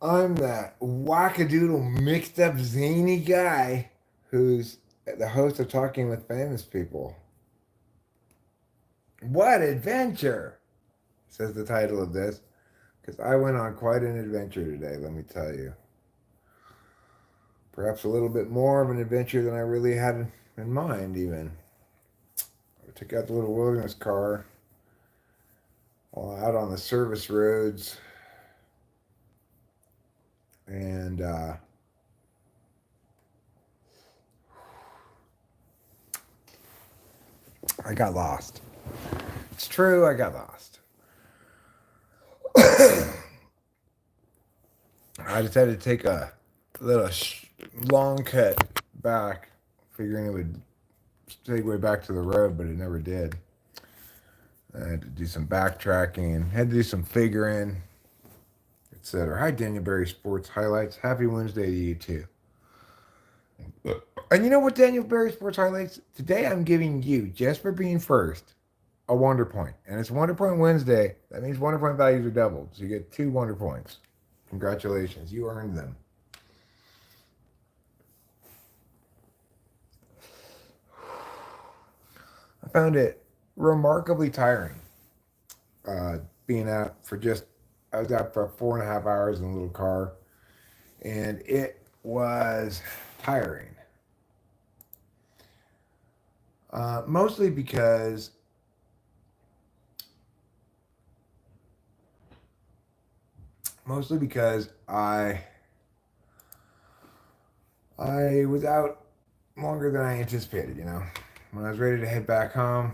I'm that wackadoodle mixed up zany guy who's the host of Talking with Famous People. What adventure! Says the title of this, because I went on quite an adventure today, let me tell you. Perhaps a little bit more of an adventure than I really had in mind, even. I took out the little wilderness car while out on the service roads, and I got lost. It's true, I got lost. I decided to take a little long cut back, figuring it would segue back to the road, but it never did. I had to do some backtracking, had to do some figuring, etc. Hi, Daniel Berry Sports Highlights. Happy Wednesday to you, too. And you know what, Daniel Berry Sports Highlights? Today I'm giving you, just for being first, a Wonder Point. And it's Wonder Point Wednesday. That means Wonder Point values are doubled. So you get 2 Wonder Points. Congratulations. You earned them. I found it remarkably tiring being out for just, I was out for 4.5 hours in a little car. And it was tiring. Mostly because I was out longer than I anticipated, you know. When I was ready to head back home,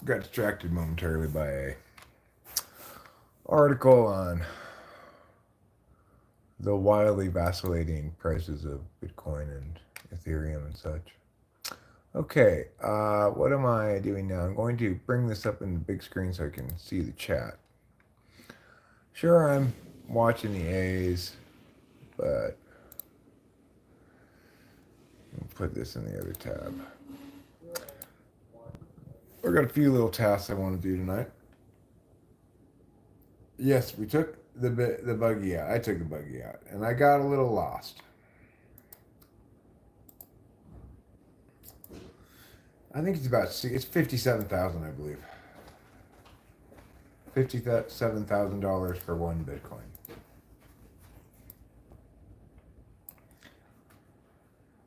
got distracted momentarily by a article on the wildly vacillating prices of Bitcoin and Ethereum and such. Okay, what am I doing now? I'm going to bring this up in the big screen so I can see the chat. Sure, I'm watching the A's, but I'll put this in the other tab. I've got a few little tasks I want to do tonight. Yes, we took the buggy out. I took the buggy out, and I got a little lost. I think it's 57,000, I believe. $57,000 for one Bitcoin.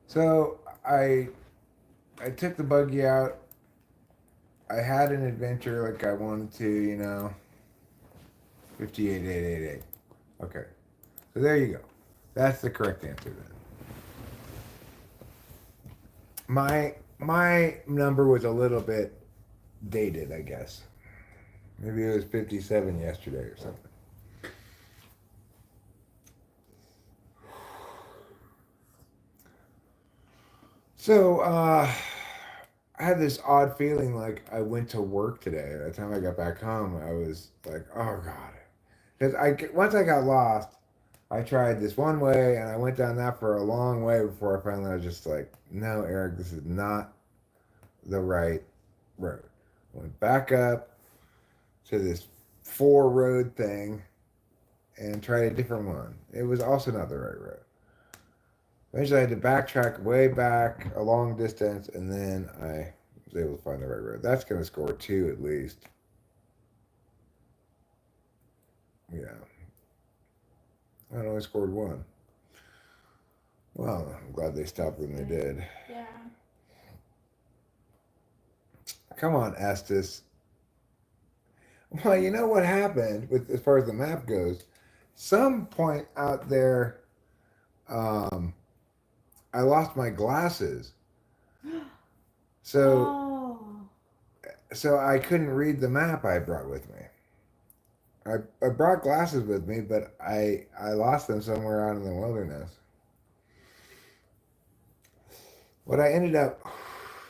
So I took the buggy out. I had an adventure like I wanted to, you know. 58,888. Okay. So there you go. That's the correct answer then. My number was a little bit dated, I guess. Maybe it was 57 yesterday or something. So, I had this odd feeling like I went to work today. By the time I got back home, I was like, oh God. Because once I got lost, I tried this one way and I went down that for a long way before I finally was just like, no, Eric, this is not the right road. I went back up to this 4 road thing and tried a different one. It was also not the right road. Eventually, I had to backtrack way back a long distance, and then I was able to find the right road. That's going to score 2 at least. Yeah. I only scored 1. Well, I'm glad they stopped when they did. Yeah. Come on, Estes. Well, you know what happened with as far as the map goes. Some point out there, um, I lost my glasses, so Oh. so I couldn't read the map I brought with me. I brought glasses with me, but I lost them somewhere out in the wilderness. What I ended up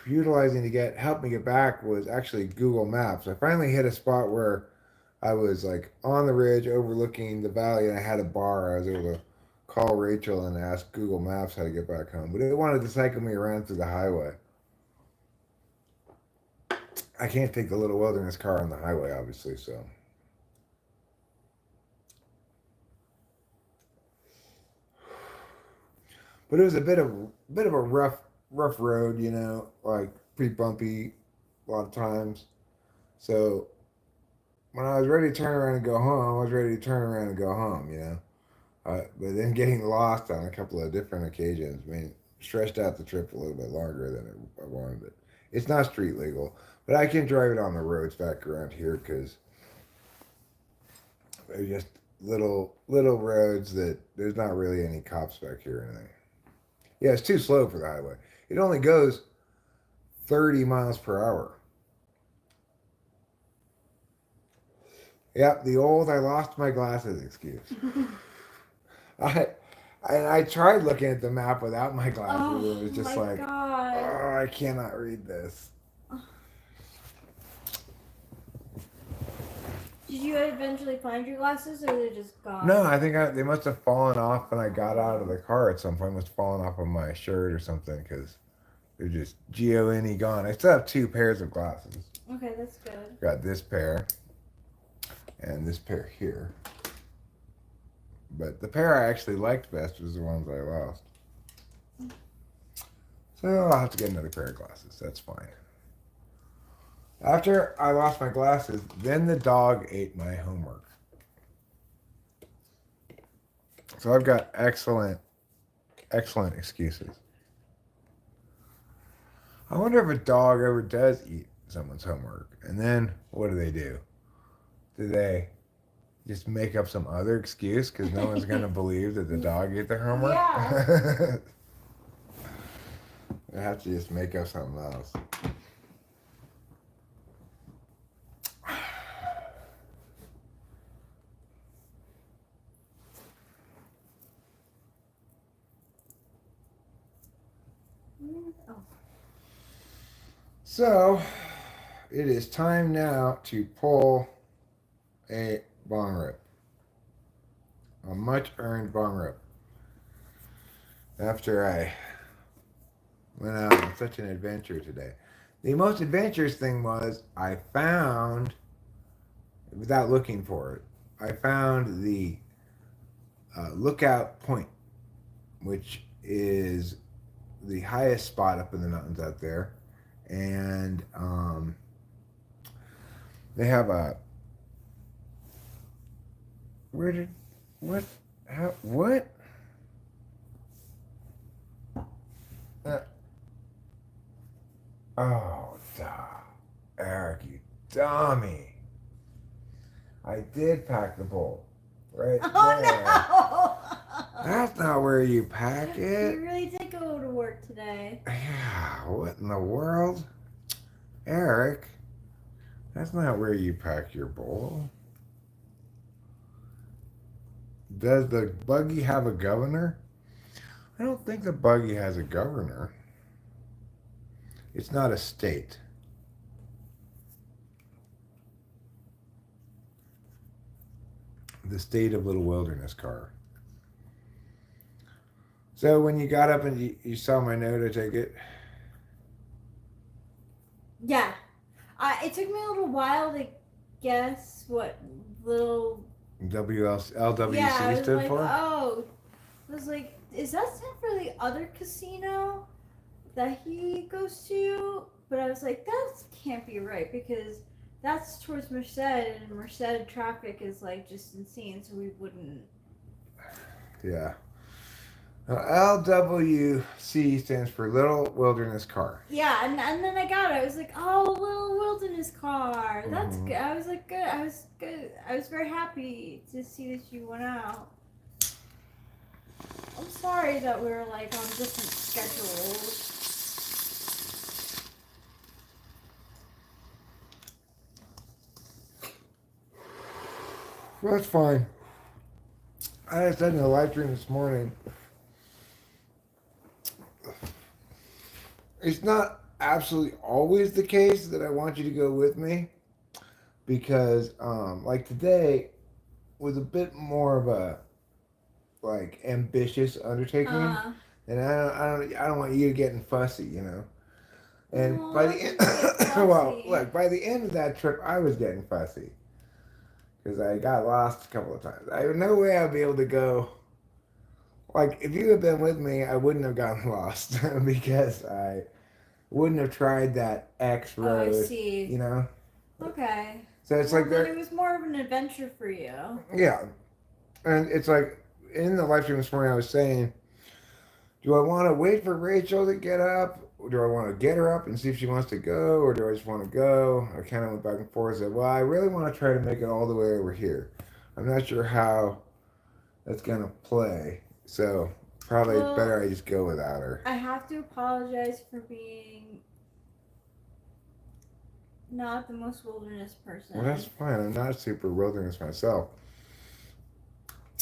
utilizing to get help me get back was actually Google Maps. I finally hit a spot where I was like on the ridge overlooking the valley, and I had a bar. I was able to call Rachel and ask Google Maps how to get back home, but it wanted to cycle me around through the highway. I can't take the little wilderness car on the highway, obviously. So, but it was a bit of a rough road, like pretty bumpy a lot of times. So when I was ready to turn around and go home, I was ready to turn around and go home. But then getting lost on a couple of different occasions, stretched out the trip a little bit longer than I wanted it. It's not street legal, but I can drive it on the roads back around here because they're just little roads that there's not really any cops back here or anything. Yeah, it's too slow for the highway. It only goes 30 miles per hour. Yep, the old I lost my glasses excuse. I I tried looking at the map without my glasses, and it Oh was just my like, god. oh, I cannot read this. Did you eventually find your glasses or they just No, gone? I think they must have fallen off when I got out of Oh. the car at some point. Must have fallen off of my shirt or something because they're just G-O-N-E gone. I still have two pairs of glasses. Okay, that's good. Got this pair and this pair here. But the pair I actually liked best was the ones I lost. So I'll have to get another pair of glasses. That's fine. After I lost my glasses, then the dog ate my homework. So I've got excellent excuses. I wonder if a dog ever does eat someone's homework. And then what do they do? Do they just make up some other excuse because no one's going to believe that the dog ate their homework? Yeah. I have to just make up something else. Oh. So it is time now to pull a bong rip. A much earned bong rip. After I went out on such an adventure today. The most adventurous thing was I found, without looking for it, I found the Lookout Point, which is the highest spot up in the mountains out there. And they have a. Where did. What? How? What? Uh, oh, Eric, you dummy. I did pack the bowl. Right there. Oh no! That's not where you pack You it. really did go to work today. Yeah, what in the world? Eric, that's not where you pack your bowl. Does the buggy have a governor? I don't think the buggy has a governor. It's not a state. The state of Little Wilderness Car. So when you got up and you saw my note, I take it? Yeah. It took me a little while to guess what little. Yeah, I LWC was stood like, for? oh. I was like, is that stand for the other casino that he goes to? But I was like, that can't be right because that's towards Merced, and Merced traffic is like just insane, so we wouldn't. Yeah. LWC stands for Little Wilderness Car. Yeah, and then I got it. I was like, oh, little wilderness car. That's Mm-hmm. good. I was like, good. I was good. I was very happy to see that you went out. I'm sorry that we were like on different schedules. Well, that's fine. I said in the live stream this morning, it's not absolutely always the case that I want you to go with me because, like today was a bit more of a like ambitious undertaking, Uh, and I don't want you getting fussy, you know. And no, by I the wouldn't get end, well, fussy. look, by the end of that trip, I was getting fussy because I got lost a couple of times. I had no way I'd be able to go. Like, if you had been with me, I wouldn't have gotten lost because I wouldn't have tried that X Oh, I road, you see. know? Okay. So it's Well, like, then it was more of an adventure for you. yeah. And it's like, in the live stream this morning, I was saying, do I want to wait for Rachel to get up? Or do I want to get her up and see if she wants to go? Or do I just want to go? I kind of went back and forth. Said, well, I really want to try to make it all the way over here. I'm not sure how that's going to play. So probably better Well, I just go without her. I have to apologize for being not the most wilderness Well, that's person. fine. I'm not super wilderness myself.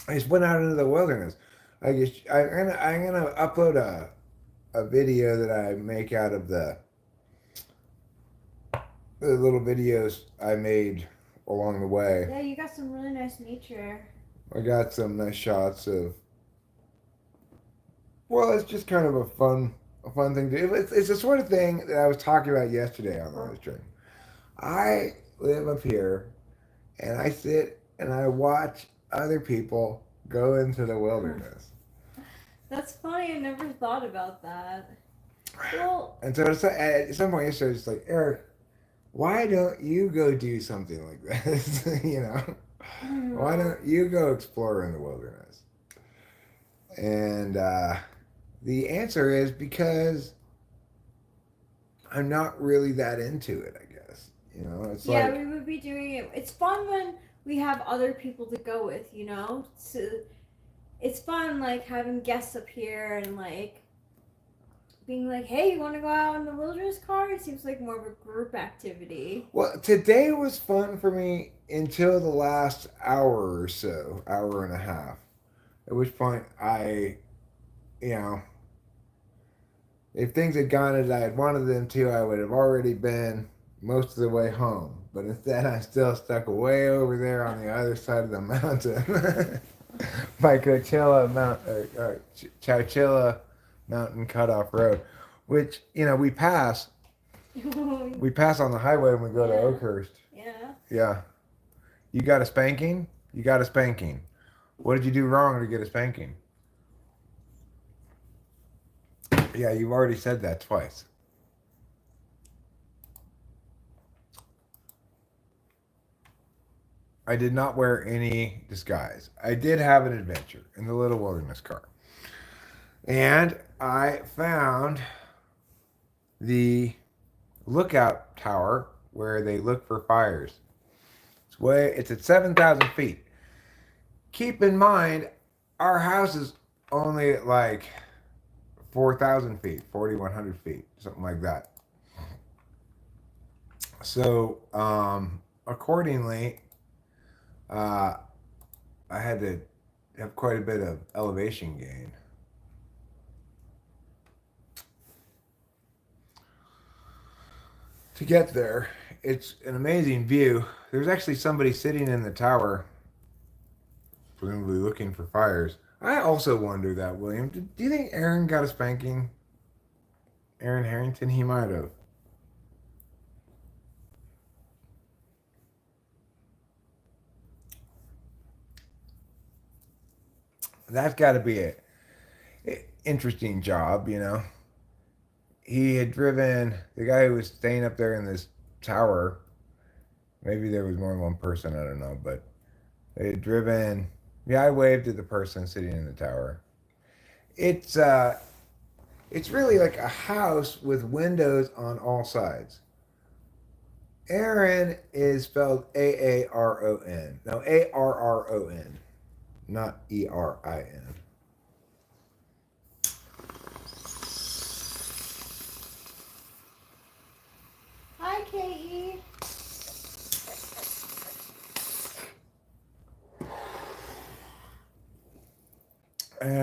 I just went out into the wilderness. I'm gonna upload a video that I make out of the little videos I made along the way. Yeah, you got some really nice nature. I got some nice shots of. Well, it's just kind of a fun thing to do. It's the sort of thing that I was talking about yesterday on the live stream. I live up here, and I sit and I watch other people go into the wilderness. That's funny. I never thought about that. Well, And so at some point yesterday, it's like, Eric, why don't you go do something like this? You know, I don't why know. don't you go explore in the wilderness? And the answer is because I'm not really that into it, I guess. You know, it's Yeah, like, we would be doing it. It's fun when we have other people to go with, you know? So it's fun, like, having guests up here and, like, being like, hey, you want to go out in the wilderness car? It seems like more of a group activity. well, today was fun for me until the last hour or so, hour and a half. At which point you know, if things had gone as I had wanted them to, I would have already been most of the way home. But instead, I'm still stuck way over there on the other side of the mountain by Chowchilla Mountain Cutoff Road, which you know we pass. We pass on the highway when we go to Yeah. Oakhurst. Yeah. Yeah, you got a spanking. You got a spanking. What did you do wrong to get a spanking? Yeah, you've already said that twice. I did not wear any disguise. I did have an adventure in the little wilderness car. And I found the lookout tower where they look for fires. It's at 7,000 feet. Keep in mind, our house is only at like 4,000 feet, 4,100 feet, something like that. So, accordingly, uh, I had to have quite a bit of elevation gain. To get there. It's an amazing view. There's actually somebody sitting in the tower, presumably looking for fires. I also wonder that, William. Do you think Aaron got a spanking? Aaron Harrington? He might have. That's got to be a interesting job, you know. He had driven the guy who was staying up there in this tower. Maybe there was more than one person. I don't know, but they had driven. Yeah, I waved at the person sitting in the tower. It's it's really like a house with windows on all sides. Aaron is spelled Aaron. No, Arron, not Erin. Hi, Ke.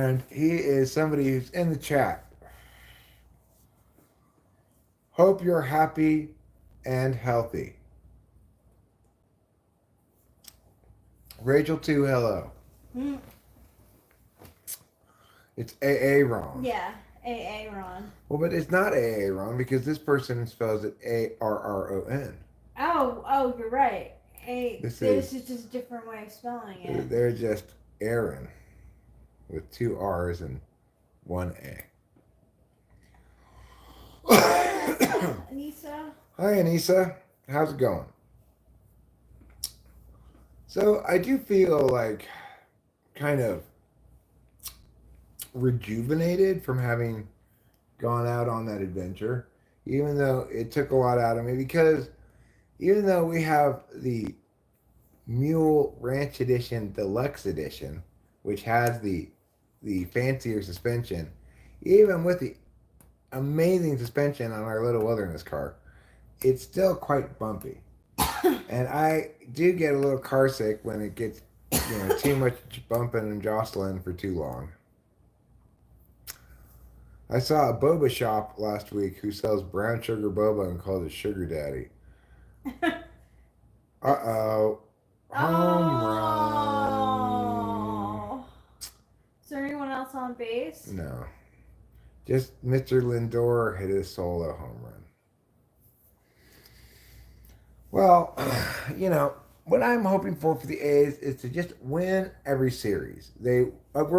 And he is somebody who's in the chat. Hope you're happy and healthy. Rachel 2, hello. Mm, It's AA wrong. yeah, AA Ron. Well, but it's not AA wrong because this person spells it ARRON. Oh, you're right. This This is, is just a different way of spelling it. they're just Aaron with 2 R's and 1 A. Anissa? Hi, Anissa. How's it going? So I do feel like kind of rejuvenated from having gone out on that adventure, even though it took a lot out of me. Because even though we have the Mule Ranch Edition Deluxe Edition, which has the fancier suspension, even with the amazing suspension on our little wilderness car, it's still quite bumpy. And I do get a little car sick when it gets, too much bumping and jostling for too long. I saw a boba shop last week who sells brown sugar boba and calls it Sugar Daddy. Uh-oh. Home run. Oh. Is there anyone else on base? No. Just Mr. Lindor hit his solo home run. Well, what I'm hoping for the A's is to just win every series. We're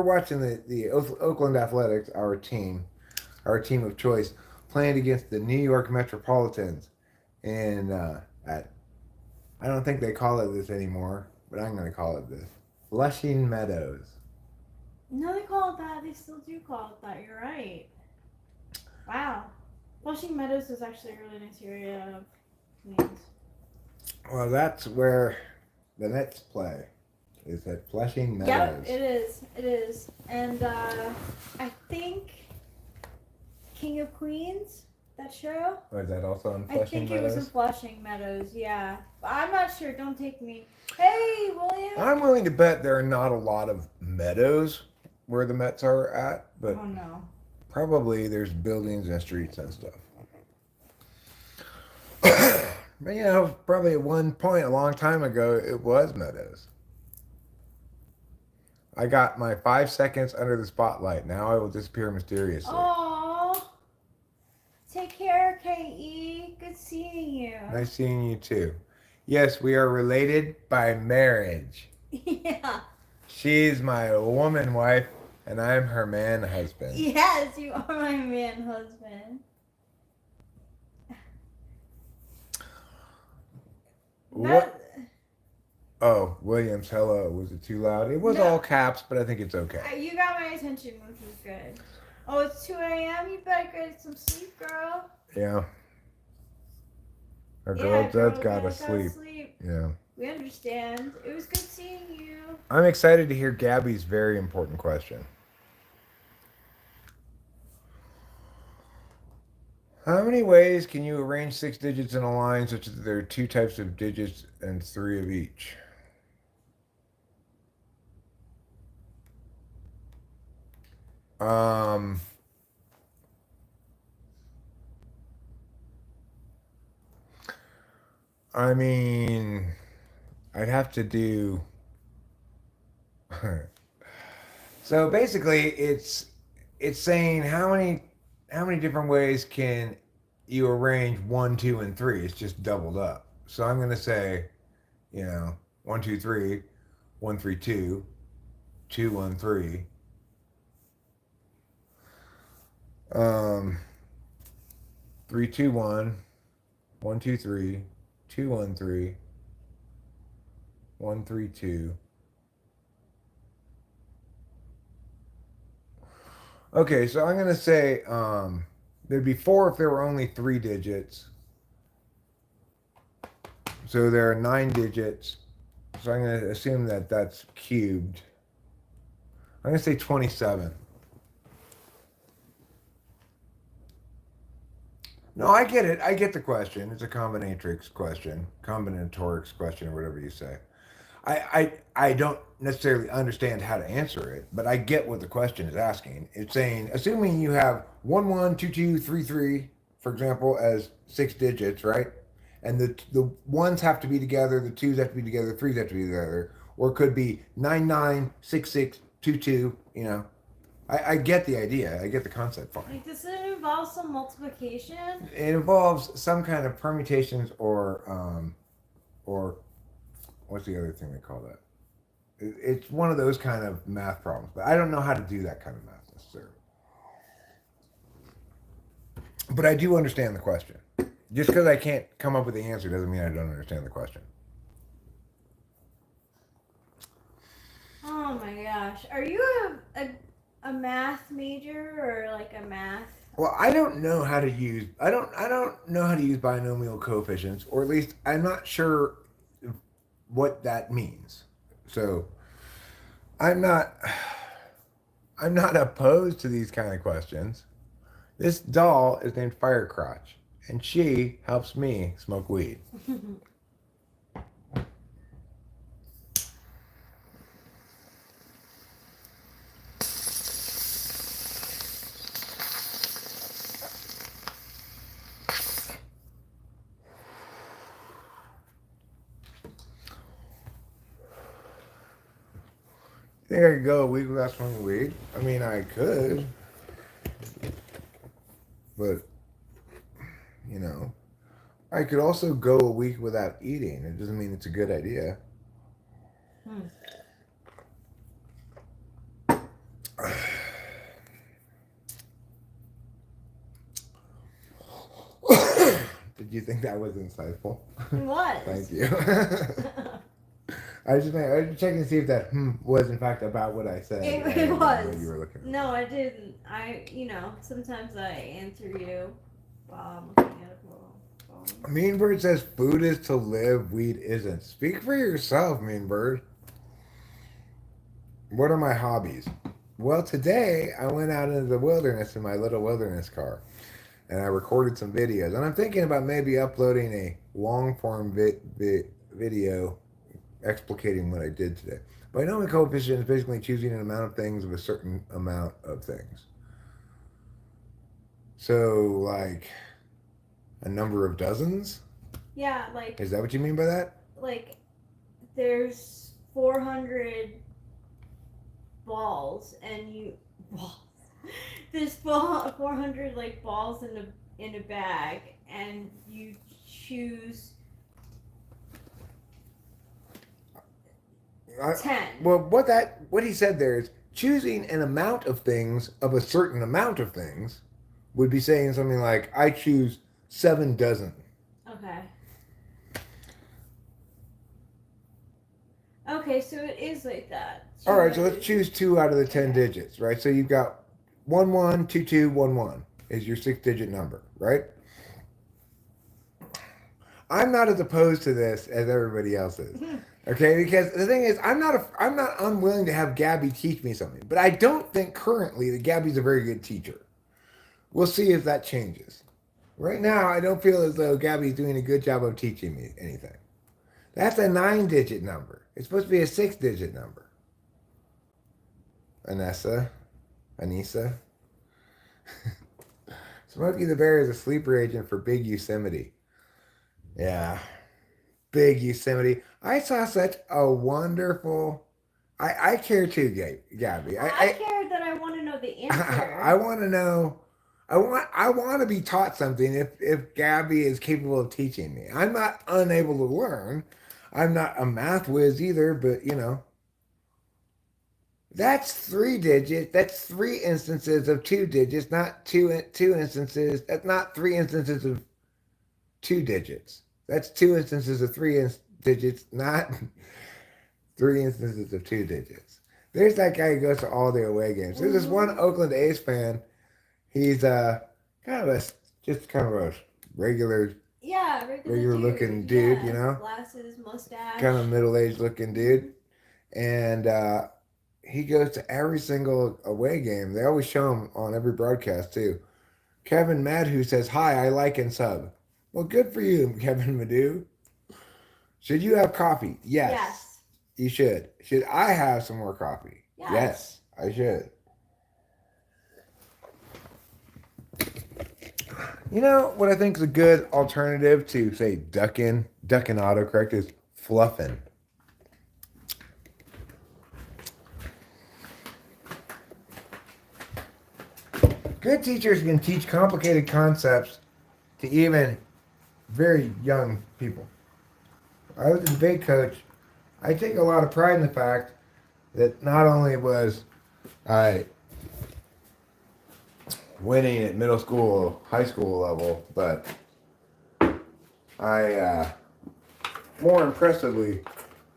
watching the Oakland Athletics, our team of choice, playing against the New York Metropolitans, and at I don't think they call it this anymore, but I'm going to call it this: Flushing Meadows. No, they call it that. They still do call it that. You're right. Wow. Flushing Meadows is actually a really nice area of Queens. Well, that's where the Mets play. Is at Flushing Meadows. Yep, it is. It is. And I think King of Queens, that show. Or is that also in I Flushing think it was in Meadows? Flushing Meadows, yeah. But I'm not sure. Don't take me. Hey, William. I'm willing to bet there are not a lot of meadows where the Mets are at, but Oh no. probably there's buildings and streets and stuff. But probably at one point a long time ago, it was meadows. I got my 5 seconds under the spotlight. Now I will disappear mysteriously. Oh. Take care, Ke. Good seeing you. Nice seeing you too. Yes, we are related by marriage. Yeah. She's my woman wife, and I'm her man husband. Yes, you are my man husband. What? Oh, Williams, hello. Was it too loud? It was No. all caps, but I think it's okay. You got my attention, which is good. Oh, it's 2 a.m. You better get some sleep, girl. Yeah. Our Yeah, girl girl, does gotta gotta sleep. Yeah. We understand. It was good seeing you. I'm excited to hear Gabby's very important question. How many ways can you arrange 6 digits in a line such that there are 2 types of digits and 3 of each? Um, I mean, I'd have to do. So basically, it's saying how many different ways can you arrange 1, 2, and 3? It's just doubled up. So I'm gonna say, 1, 2, 3, 1, 3, 2, 2, 1, 3. 3, 2, 1, 1, 2, 3, 2, 1, 3, 1, 3, 2. Okay, so I'm gonna say there'd be 4 if there were only 3 digits. So there are 9 digits. So I'm gonna assume that that's cubed. I'm gonna say 27. No, I get it. I get the question. It's a combinatrix question, combinatorics question, or whatever you say. I don't necessarily understand how to answer it, but I get what the question is asking. It's saying, assuming you have 1 1 2 2 3 3, for example, as 6 digits, right? And the ones have to be together, the twos have to be together, the threes have to be together, or it could be 99 66 22. You know, I get the idea. I get the concept fine. Like, does it involve some multiplication? It involves some kind of permutations or what's the other thing they call that? It's one of those kind of math problems, but I don't know how to do that kind of math necessarily. But I do understand the question. Just because I can't come up with the answer doesn't mean I don't understand the question. Oh my gosh. Are you a math major or like a math? Well, I don't know how to use I don't know how to use binomial coefficients, or at least I'm not sure what that means. So I'm not I'm not opposed to these kind of questions. This doll is named Firecrotch, and she helps me smoke weed. Think I could go a week without smoking weed? I mean, I could, but you know, I could also go a week without eating. It doesn't mean it's a good idea. Hmm. Did you think that was insightful? It was. Thank you. I was checking to see if that was in fact about what I said. It was. You were looking at No, I didn't. Sometimes I answer you while I'm looking at a phone. Mean Bird says food is to live, weed isn't. Speak for yourself, Mean Bird. What are my hobbies? Well, today I went out into the wilderness in my little wilderness car and I recorded some videos. And I'm thinking about maybe uploading a long form video explicating what I did today. Binomial coefficient is basically choosing an amount of things of a certain amount of things. So, like a number of dozens? Yeah, like Is that what you mean by that? like there's 400 balls and you balls. There's 400 like balls in a bag and you choose 10. Well, what he said there is choosing an amount of things of a certain amount of things would be saying something like, I choose 7 dozen. Okay. Okay, so it is like that. All right, so let's choose 2 out of the 10 digits, right? So you've got 112211 is your 6-digit number, right? I'm not as opposed to this as everybody else is. Okay, because the thing is, I'm not unwilling to have Gabby teach me something, but I don't think currently that Gabby's a very good teacher. We'll see if that changes. Right now, I don't feel as though Gabby's doing a good job of teaching me anything. That's a 9-digit number. It's supposed to be a 6-digit number. Anissa. Smokey the Bear is a sleeper agent for Big Yosemite. Yeah, Big Yosemite. I saw such a wonderful. I care too, Gabby. I care that I want to know the answer. I want to know. I want to be taught something if Gabby is capable of teaching me. I'm not unable to learn. I'm not a math whiz either, but you know. That's 3 digits. That's 3 instances of 2 digits, not two instances. That's not 3 instances of 2 digits. That's 2 instances of 3 digits, not 3 instances of 2 digits. There's that guy who goes to all the away games. There's this one Oakland A's fan. He's kind of a regular looking dude, you know, glasses, mustache, kind of middle-aged looking dude, and he goes to every single away game. They always show him on every broadcast too. Kevin Madhu says, "Hi, I like and sub." Well, good for you, Kevin Madhu. Should you have coffee? Yes. You should. Should I have some more coffee? Yes. Yes, I should. You know what I think is a good alternative to say ducking autocorrect is fluffing. Good teachers can teach complicated concepts to even very young people. I was a debate coach. I take a lot of pride in the fact that not only was I winning at middle school, high school level, but I, more impressively,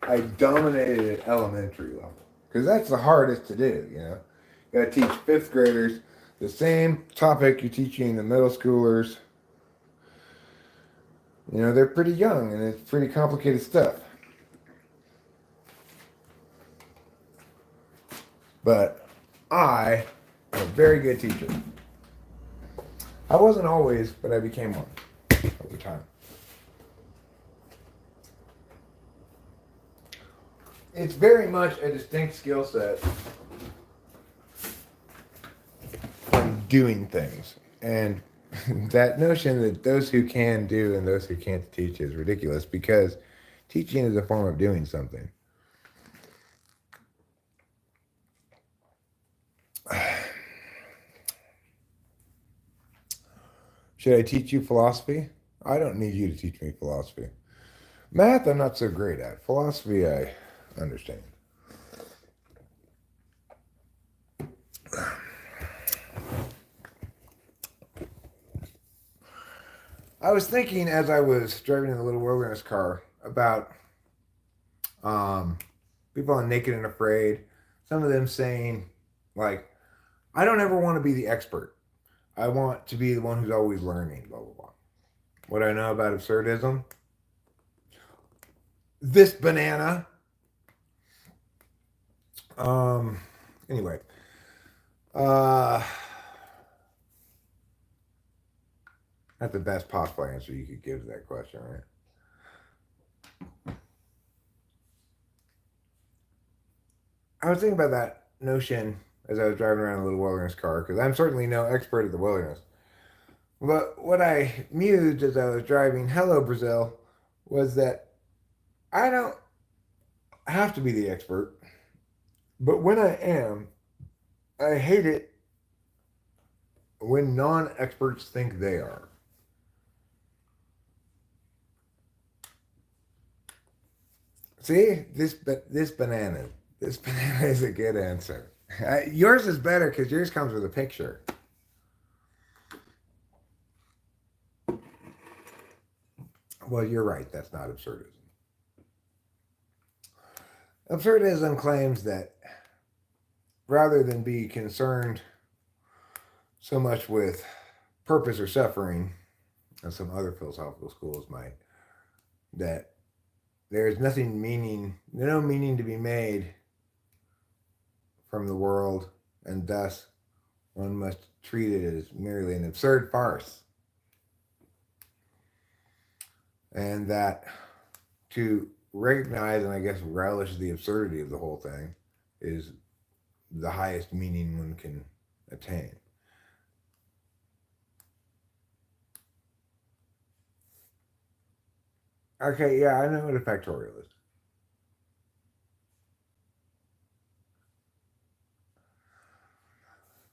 I dominated at elementary level. Because that's the hardest to do, you know. You gotta teach fifth graders the same topic you're teaching the middle schoolers. You know, they're pretty young and it's pretty complicated stuff. But I am a very good teacher. I wasn't always, but I became one over time. It's very much a distinct skill set from doing things. And that notion that those who can do and those who can't teach is ridiculous because teaching is a form of doing something. Should I teach you philosophy? I don't need you to teach me philosophy. Math, I'm not so great at. Philosophy, I understand. I was thinking as I was driving in the little wilderness car about people on Naked and Afraid. Some of them saying, like, I don't ever want to be the expert. I want to be the one who's always learning, blah, blah, blah. What I know about absurdism? This banana. Anyway. That's the best possible answer you could give to that question, right? I was thinking about that notion as I was driving around a little wilderness car because I'm certainly no expert at the wilderness. But what I mused as I was driving Hello Brazil was that I don't have to be the expert, but when I am, I hate it when non experts think they are. See, this banana. This banana is a good answer. Yours is better because yours comes with a picture. Well, you're right. That's not absurdism. Absurdism claims that rather than be concerned so much with purpose or suffering, as some other philosophical schools might, that there is no meaning to be made from the world, and thus one must treat it as merely an absurd farce. And that to recognize and I guess relish the absurdity of the whole thing is the highest meaning one can attain. Okay, yeah, I know what a factorial is.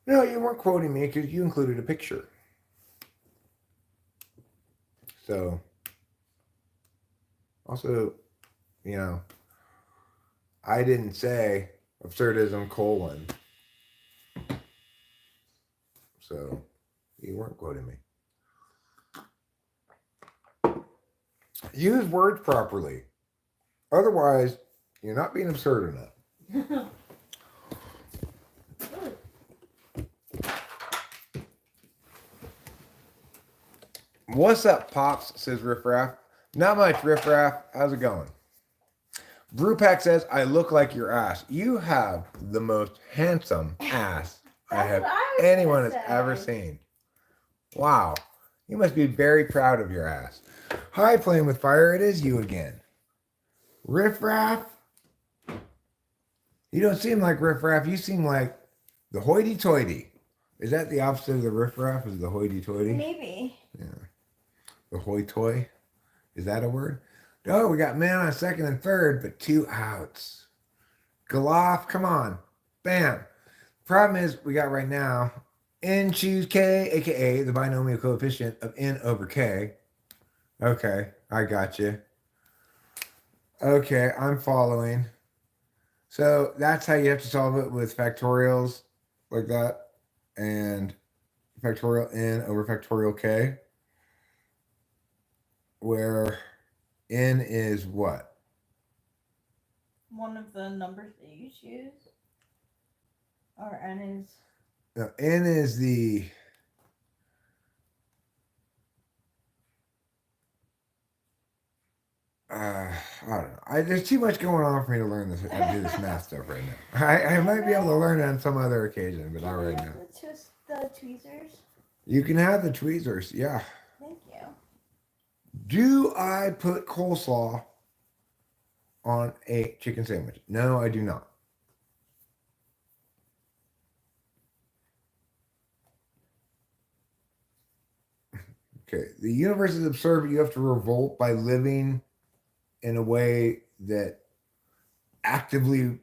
No, you weren't quoting me because you included a picture. So, also, you know, I didn't say absurdism colon. So, you weren't quoting me. Use words properly. Otherwise, you're not being absurd enough. What's up, Pops? Says Riff Raff. Not much, Riff Raff. How's it going? Brewpack says, I look like your ass. You have the most handsome ass anyone has ever seen. Wow. You must be very proud of your ass. Hi, Playing with Fire. It is you again. Riff Raff. You don't seem like riffraff. You seem like the hoity-toity. Is that the opposite of the riffraff? Is the hoity-toity? Maybe. Yeah. The hoy-toy. Is that a word? Oh, we got man on second and third, but 2 outs. Galoff, come on. Bam. Problem is, we got right now n choose k, aka the binomial coefficient of n over k. Okay, I got you. Okay, I'm following. So that's how you have to solve it with factorials like that and factorial n over factorial k, where n is what? One of the numbers that you choose. Or n is. No, n is the I don't know. There's too much going on for me to learn this. I do this math stuff right now. I might be able to learn it on some other occasion, but not right now. The tweezers. You can have the tweezers, yeah. Thank you. Do I put coleslaw on a chicken sandwich? No, I do not. Okay, the universe is absurd, but you have to revolt by living in a way that actively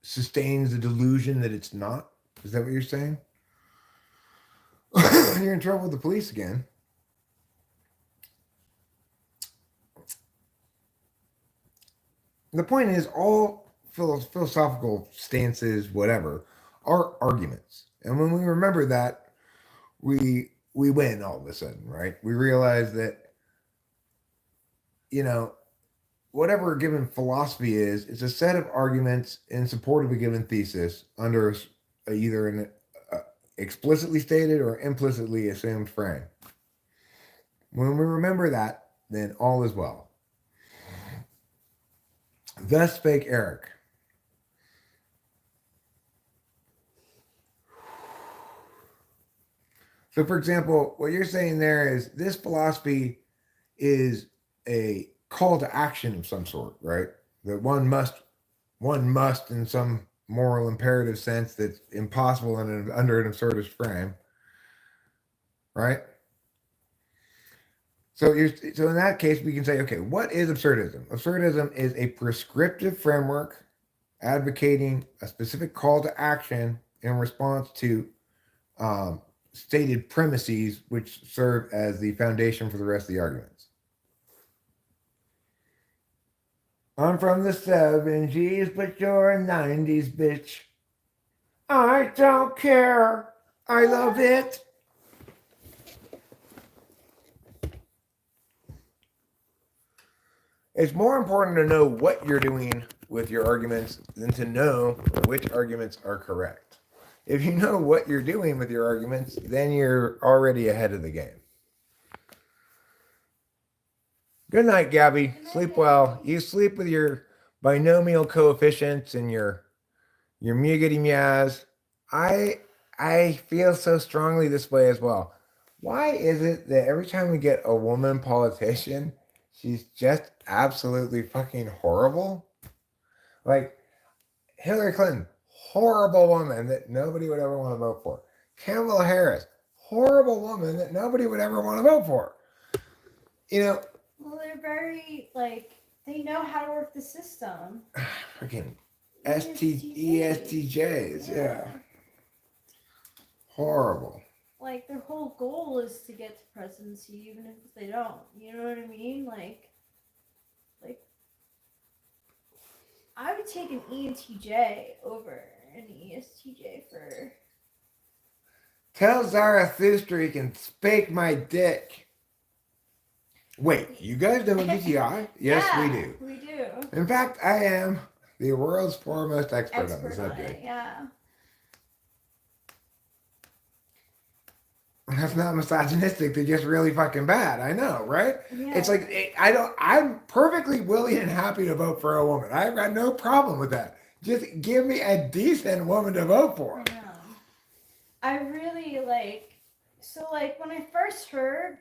sustains the delusion that it's not. Is that what you're saying? You're in trouble with the police again. The point is, all philosophical stances, whatever, are arguments. And when we remember that, we win all of a sudden, right? We realize that, you know, whatever a given philosophy is, it's a set of arguments in support of a given thesis under either an explicitly stated or implicitly assumed frame. When we remember that, then all is well. Thus spake Eric. So, for example, what you're saying there is this philosophy is a call to action of some sort, right? That one must, in some moral imperative sense, that's impossible under an absurdist frame, right? So in that case, we can say, okay, what is absurdism? Absurdism is a prescriptive framework advocating a specific call to action in response to stated premises, which serve as the foundation for the rest of the arguments. I'm from the 70s, but you're a 90s bitch. I don't care. I love it. It's more important to know what you're doing with your arguments than to know which arguments are correct. If you know what you're doing with your arguments, then you're already ahead of the game. Good night, Gabby. Sleep well. You sleep with your binomial coefficients and your muggity meows. I feel so strongly this way as well. Why is it that every time we get a woman politician, she's just absolutely fucking horrible? Like Hillary Clinton, horrible woman that nobody would ever want to vote for. Kamala Harris, horrible woman that nobody would ever want to vote for. You know, well, they're very, like, they know how to work the system. Freaking ESTJs, yeah. Horrible. Like, their whole goal is to get to presidency, even if they don't. You know what I mean? Like, I would take an ENTJ over an ESTJ for. Tell Zarathustra he can spank my dick. Wait, you guys know MBTI? Yes, Yeah, we do. We do. In fact, I am the world's foremost expert on the subject. Yeah. That's not misogynistic. They're just really fucking bad. I know, right? Yeah. It's like I'm perfectly willing and happy to vote for a woman. I've got no problem with that. Just give me a decent woman to vote for. I know. I really like. So like when I first heard,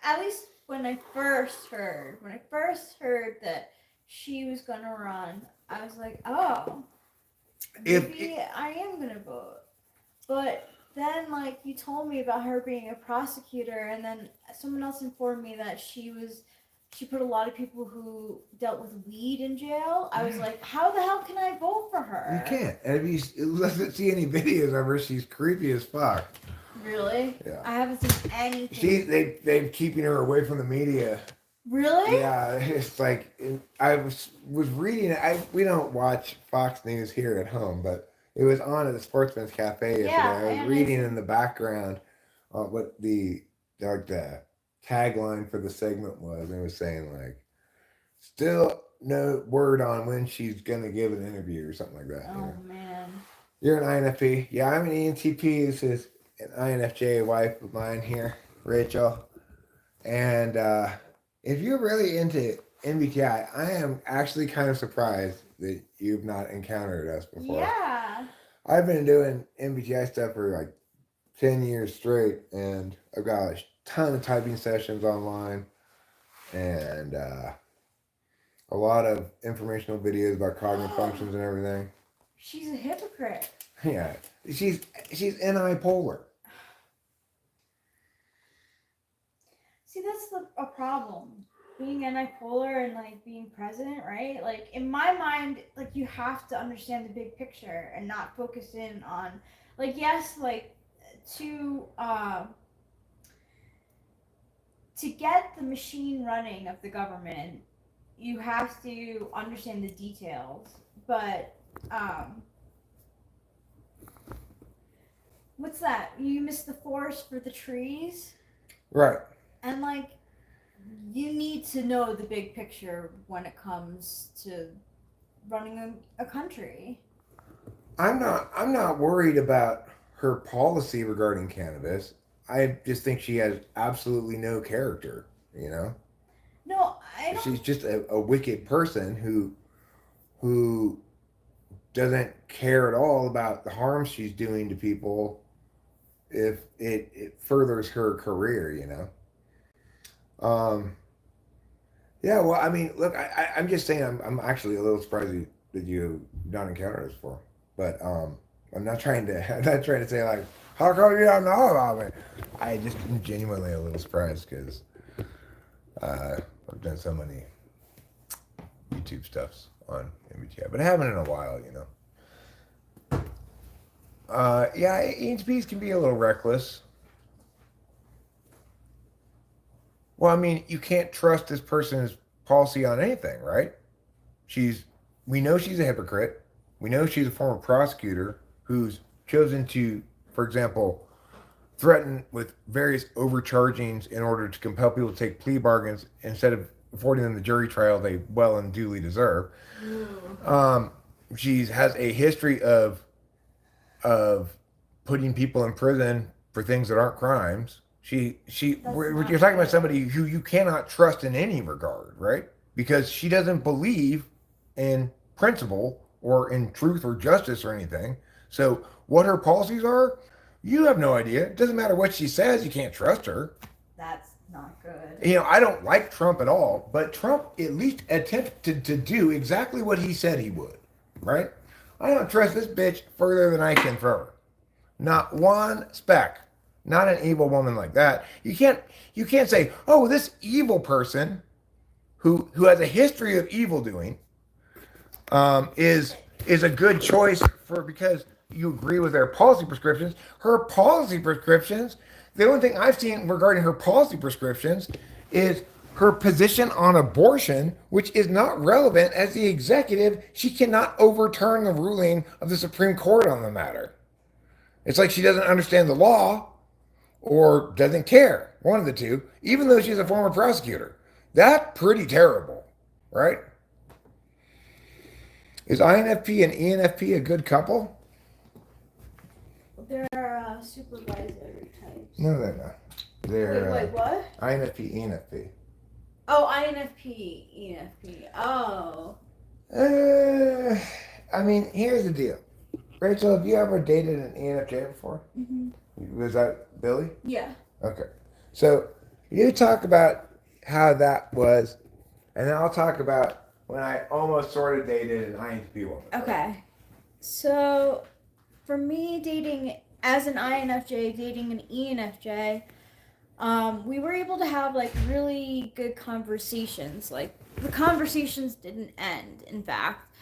at least when I first heard that she was gonna run, I was like, oh, maybe I am gonna vote. But then, like, you told me about her being a prosecutor, and then someone else informed me that she put a lot of people who dealt with weed in jail. I was like, how the hell can I vote for her? You can't. And if you doesn't see any videos of her, she's creepy as fuck. Really? Yeah. I haven't seen anything. They're keeping her away from the media. Really? Yeah, it's like I was reading it. We don't watch Fox News here at home, but it was on at the Sportsman's Cafe yesterday. Yeah, I was reading in the background what the tagline for the segment was, and it was saying like, "Still no word on when she's gonna give an interview" or something like that. Oh man. You're an INFP. Yeah, I'm an ENTP. This is an INFJ wife of mine here, Rachel, and. If you're really into MBTI, I am actually kind of surprised that you've not encountered us before. Yeah. I've been doing MBTI stuff for like 10 years straight, and I've got a ton of typing sessions online and a lot of informational videos about cognitive functions and everything. She's a hypocrite. Yeah, she's anti-polar. See, that's a problem. Being antipolar and like being president, right? Like in my mind, like you have to understand the big picture and not focus in on, like yes, like to get the machine running of the government, you have to understand the details. But what's that? You miss the forest for the trees, Right. and like you need to know the big picture when it comes to running a country. I'm not worried about her policy regarding cannabis. I just think she has absolutely no character, you know? No, I don't. She's just a wicked person who doesn't care at all about the harm she's doing to people if it furthers her career, you know? Yeah, well, I mean, look, I'm just saying, I'm actually a little surprised that you've not encountered us before, but I'm not trying to, I'm not trying to say like, how come you don't know about me? I just am genuinely a little surprised because I've done so many YouTube stuffs on MBTI, but I haven't in a while, you know. Yeah, ENTPs can be a little reckless. Well, I mean, you can't trust this person's policy on anything, right? We know she's a hypocrite. We know she's a former prosecutor who's chosen to, for example, threaten with various overchargings in order to compel people to take plea bargains instead of affording them the jury trial they well and duly deserve. She has a history of putting people in prison for things that aren't crimes. You're talking about somebody who you cannot trust in any regard, right? Because she doesn't believe in principle or in truth or justice or anything. So what her policies are, you have no idea. It doesn't matter what she says, you can't trust her. That's not good. You know, I don't like Trump at all, but Trump at least attempted to do exactly what he said he would, right? I don't trust this bitch further than I can throw her. Not one speck. Not an evil woman like that. You can't say, oh, this evil person who has a history of evil doing is a good choice because you agree with their policy prescriptions. Her policy prescriptions, the only thing I've seen regarding her policy prescriptions is her position on abortion, which is not relevant as the executive. She cannot overturn the ruling of the Supreme Court on the matter. It's like she doesn't understand the law or doesn't care. One of the two, even though she's a former prosecutor. That's pretty terrible, right? Is INFP and ENFP a good couple? They're supervisory types. No, they're not. They're wait, what? INFP, ENFP. Oh, INFP, ENFP. Oh. I mean, here's the deal. Rachel, have you ever dated an ENFJ before? Mm-hmm. Was that Billy? Yeah. Okay. So you talk about how that was, and then I'll talk about when I almost sort of dated an INFP woman. Okay. So, for me, dating as an INFJ, dating an ENFJ, we were able to have like really good conversations. Like the conversations didn't end. In fact,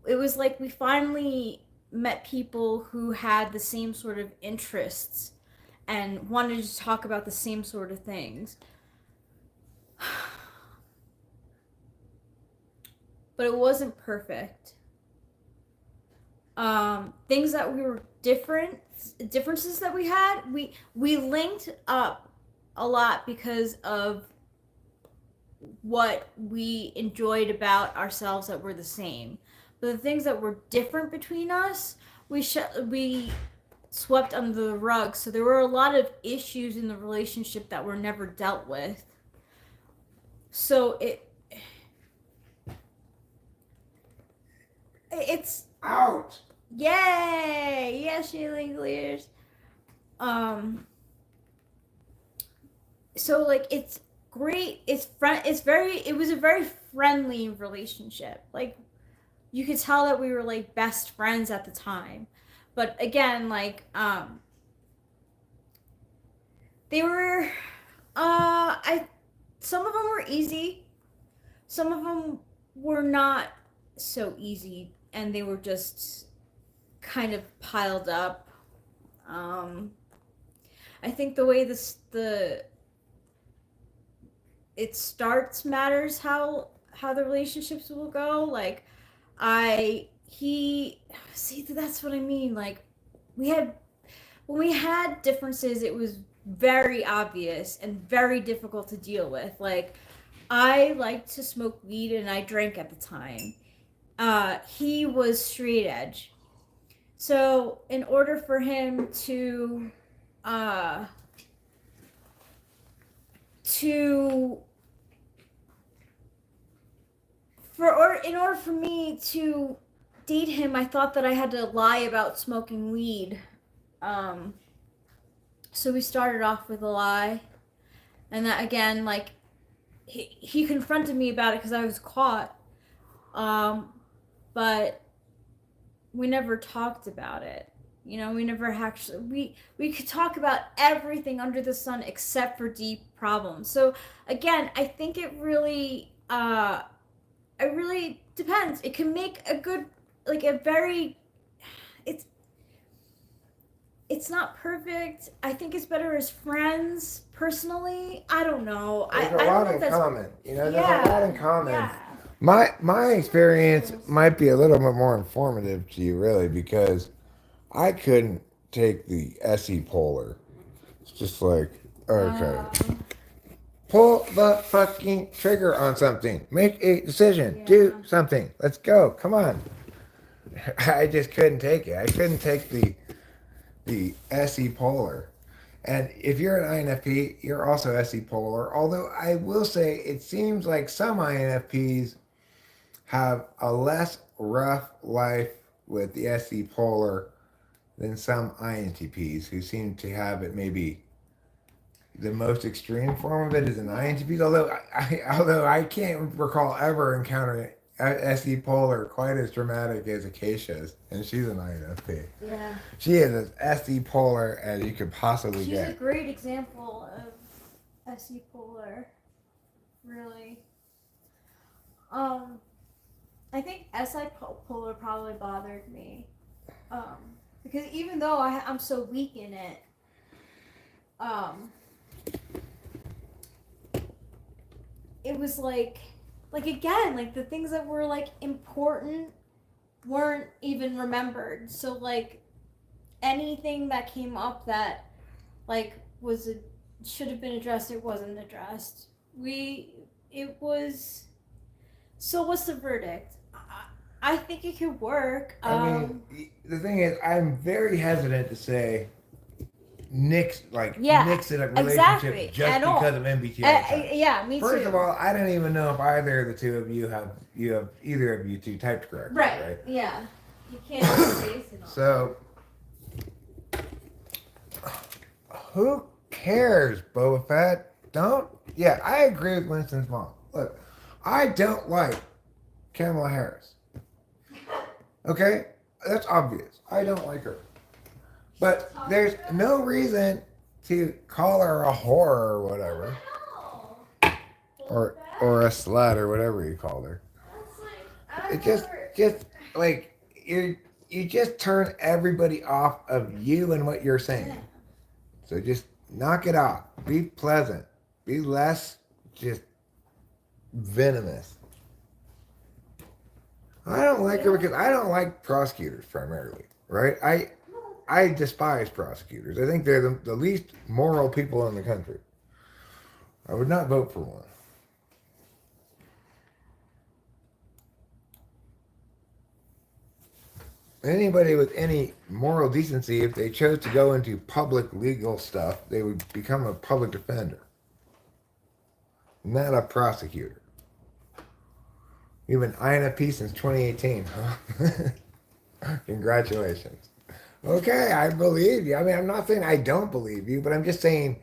it was like we finally met people who had the same sort of interests and wanted to talk about the same sort of things. But it wasn't perfect. Things that we were differences that we had, we linked up a lot because of what we enjoyed about ourselves that were the same. But the things that were different between us, we swept under the rug. So there were a lot of issues in the relationship that were never dealt with. So it's Out. yay, yes, Shayling clears. So like it's great. It was a very friendly relationship. Like you could tell that we were like best friends at the time. But again, like they were I some of them were easy. Some of them were not so easy and they were just kind of piled up. I think the way the it starts matters how the relationships will go. Like he see that's what I mean. Like we had when we had differences, it was very obvious and very difficult to deal with. Like I liked to smoke weed and I drank at the time. He was straight edge. So in order for him uh, to in order for me to date him, I thought that I had to lie about smoking weed. So we started off with a lie, and that again, like he confronted me about it because I was caught. But we never talked about it. You know, we never actually we could talk about everything under the sun except for deep problems. So again, I think it really depends. It can make a good like a very it's it's not perfect. I think it's better as friends personally. I don't know. There's a I don't lot know if in that's common. You know, there's yeah, a lot in common. yeah. My experience might be a little bit more informative to you, really, because I couldn't take the SE polar. It's just like, okay, pull the fucking trigger on something, make a decision, Yeah. do something. Let's go. Come on. I just couldn't take it. I couldn't take the SE polar. And if you're an INFP, you're also SE polar. Although I will say it seems like some INFPs have a less rough life with the SE polar than some INTPs who seem to have it maybe the most extreme form of it is an INTP. Although I can't recall ever encountering SE polar quite as dramatic as Acacia's, and she's an INFP. Yeah. She is as SE polar as you could possibly She's get. a great example of SE polar. Really. I think SI polar probably bothered me. Because even though I'm so weak in it, it was like again, like the things that were like important weren't even remembered. So like anything that came up that like should have been addressed, it wasn't addressed. It was. So what's the verdict? I think it could work. I mean, the thing is, I'm very hesitant to say nix a relationship exactly. just At because all. of MBTI. Yeah, me First too. of all, I don't even know if either of the two of you have either of you two typed correctly. Right. Yeah. You can't base it on. So, who cares, Boba Fett? Don't. Yeah, I agree with Winston's mom. Look, I don't like Kamala Harris. Okay? That's obvious. I don't like her. But there's no reason to call her a whore or whatever. Or a slut or whatever you called her. It just like you just turn everybody off of you and what you're saying. So just knock it off. Be pleasant. Be less just venomous. I don't like her because I don't like prosecutors primarily, right? I despise prosecutors. I think they're the least moral people in the country. I would not vote for one. Anybody with any moral decency, if they chose to go into public legal stuff, they would become a public defender, not a prosecutor. You've been INFP since 2018, huh? Congratulations. Okay, I believe you. I mean, I'm not saying I don't believe you, but I'm just saying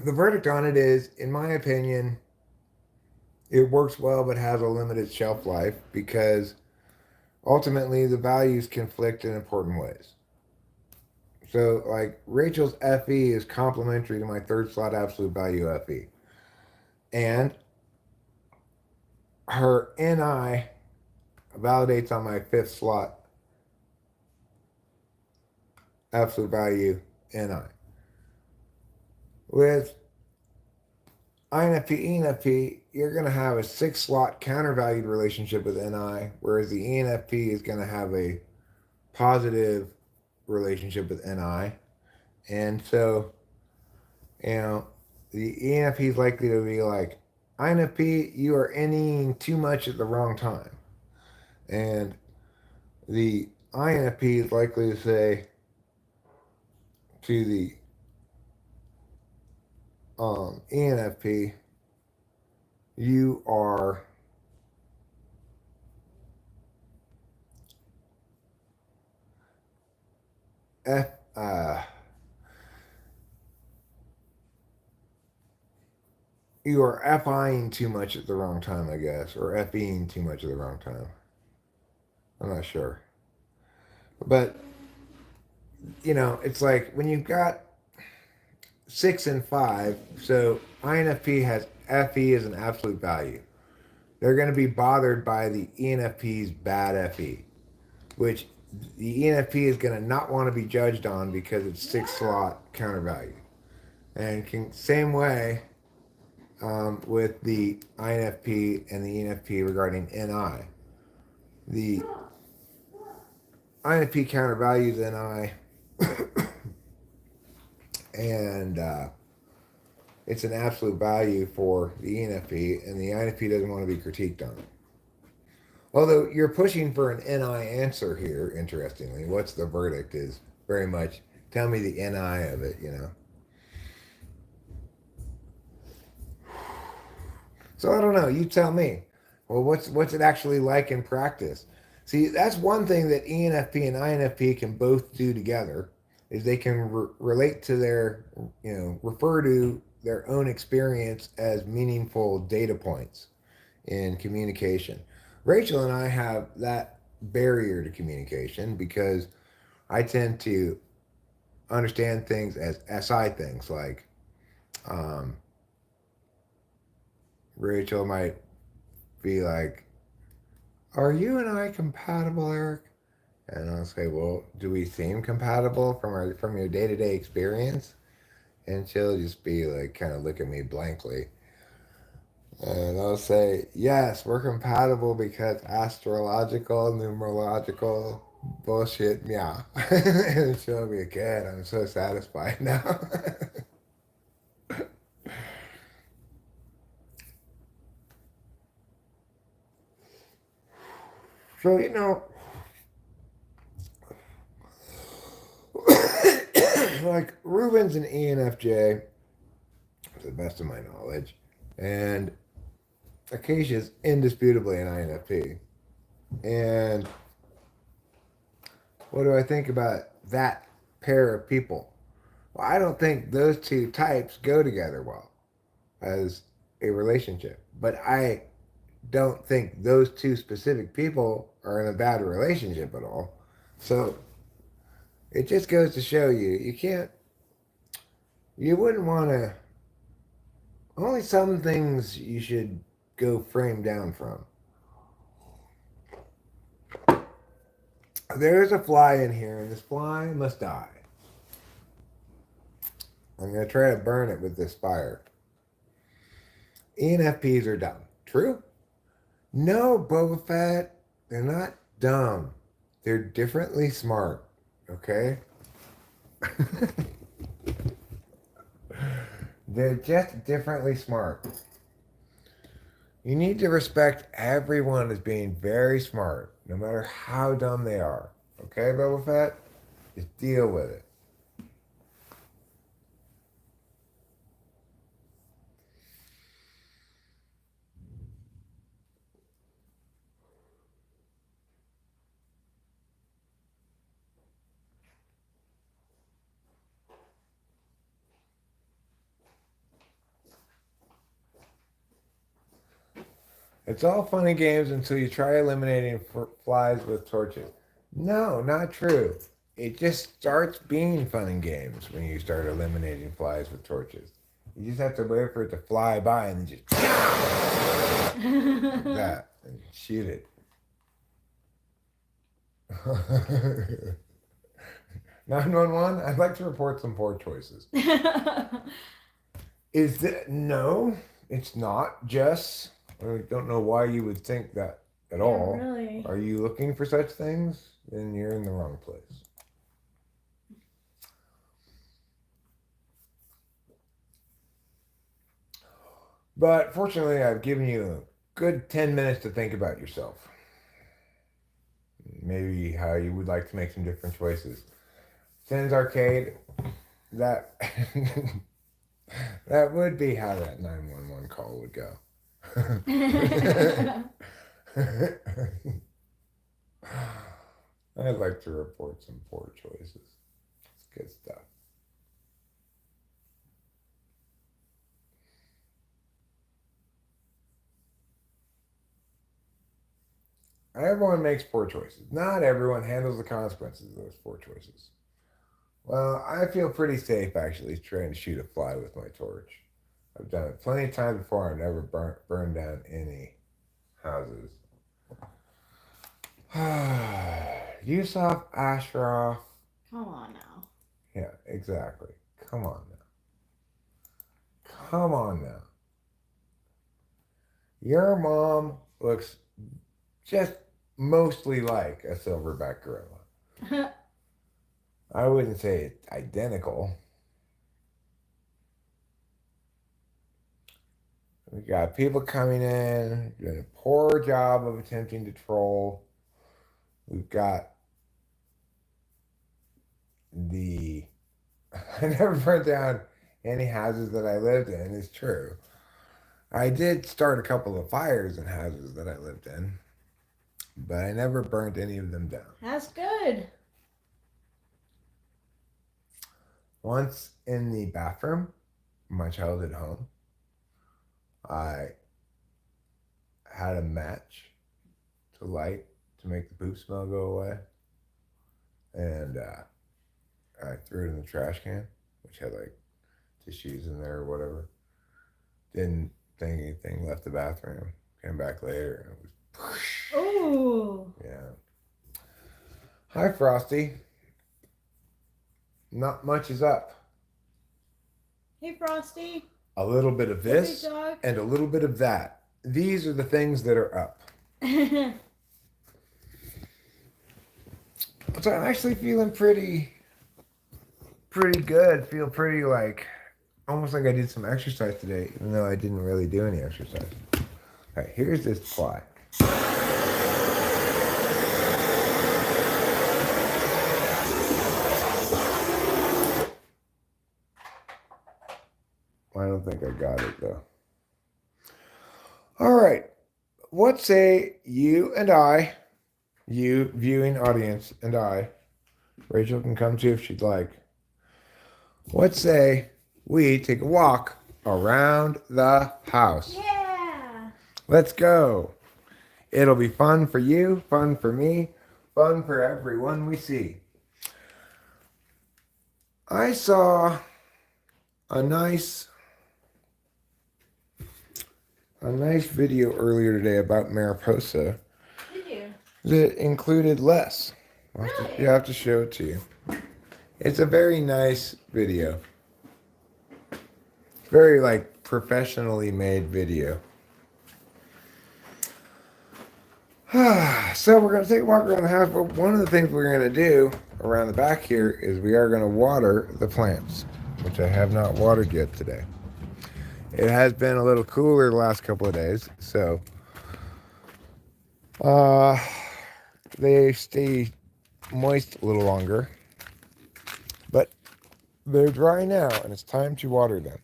the verdict on it is, in my opinion, it works well but has a limited shelf life because ultimately the values conflict in important ways. So, like, Rachel's FE is complementary to my third slot absolute value FE. And her NI validates on my fifth slot absolute value NI. With INFP, ENFP, you're going to have a six slot countervalued relationship with NI, whereas the ENFP is going to have a positive relationship with NI. And so, you know, the ENFP is likely to be like, INFP, you are NEing too much at the wrong time. And the INFP is likely to say to the ENFP, you are F, you are FIing too much at the wrong time, I guess, or FEing too much at the wrong time. I'm not sure. But, you know, it's like when you've got 6 and 5, so INFP has FE as an absolute value. They're going to be bothered by the ENFP's bad FE, which the ENFP is going to not want to be judged on because it's six slot counter value. And same way with the INFP and the ENFP regarding NI. The INFP counter values NI, and it's an absolute value for the ENFP, and the INFP doesn't want to be critiqued on it. Although you're pushing for an NI answer here, interestingly. What's the verdict is very much, tell me the NI of it, you know. So I don't know, you tell me. Well, what's it actually like in practice? See, that's one thing that ENFP and INFP can both do together is they can relate to their, you know, refer to their own experience as meaningful data points in communication. Rachel and I have that barrier to communication because I tend to understand things as SI things. Like um, Rachel might be like, "Are you and I compatible, Eric?" And I'll say, "Well, do we seem compatible from your day to day experience?" And she'll just be like, kind of look at me blankly. And I'll say, yes, we're compatible because astrological, numerological bullshit, yeah. And she'll be good. I'm so satisfied now. So, you know, like Ruben's an ENFJ, to the best of my knowledge, and Acacia's indisputably an INFP. And what do I think about that pair of people? Well, I don't think those two types go together well as a relationship. But I don't think those two specific people are in a bad relationship at all. So it just goes to show you, you wouldn't want to, only some things you should go frame down from. There's a fly in here, and this fly must die. I'm going to try to burn it with this fire. ENFPs are dumb. True? No, Boba Fett. They're not dumb. They're differently smart. Okay? They're just differently smart. You need to respect everyone as being very smart, no matter how dumb they are. Okay, Boba Fett? Just deal with it. It's all fun and games until you try eliminating flies with torches. No, not true. It just starts being fun and games when you start eliminating flies with torches. You just have to wait for it to fly by and then just like that and shoot it. 911, I'd like to report some poor choices. Is that no? It's not, Jess. I don't know why you would think that at all. Really. Are you looking for such things? Then you're in the wrong place. But fortunately, I've given you a good 10 minutes to think about yourself. Maybe how you would like to make some different choices. Sin's Arcade, that that would be how that 911 call would go. I'd like to report some poor choices. It's good stuff. Everyone makes poor choices. Not everyone handles the consequences of those poor choices. Well, I feel pretty safe actually trying to shoot a fly with my torch. I've done it plenty of times before. I've never burned down any houses. Yusuf Ashraf. Come on now. Yeah, exactly. Come on now. Come on now. Your mom looks just mostly like a silverback gorilla. I wouldn't say it's identical. We got people coming in, doing a poor job of attempting to troll. We've got the. I never burnt down any houses that I lived in, it's true. I did start a couple of fires in houses that I lived in, but I never burnt any of them down. That's good. Once in the bathroom, my childhood home, I had a match to light to make the poop smell go away. And I threw it in the trash can, which had like tissues in there or whatever. Didn't think anything, left the bathroom. Came back later and it was whoosh. Ooh. Yeah. Hi, Frosty. Not much is up. Hey, Frosty. A little bit of this and a little bit of that. These are the things that are up. So I'm actually feeling pretty good. Feel pretty like, almost like I did some exercise today, even though I didn't really do any exercise. All right, here's this fly. I don't think I got it though. All right. What say you and I, you viewing audience and I, Rachel can come too if she'd like. What say we take a walk around the house? Yeah. Let's go. It'll be fun for you, fun for me, fun for everyone we see. I saw a nice a nice video earlier today about Mariposa Did you? that included less. Really? You have to show it to you. It's a very nice video. Very like professionally made video. So we're gonna take a walk around the house, but one of the things we're gonna do around the back here is we are gonna water the plants, which I have not watered yet today. It has been a little cooler the last couple of days, so uh, they stay moist a little longer. But they're dry now, and it's time to water them.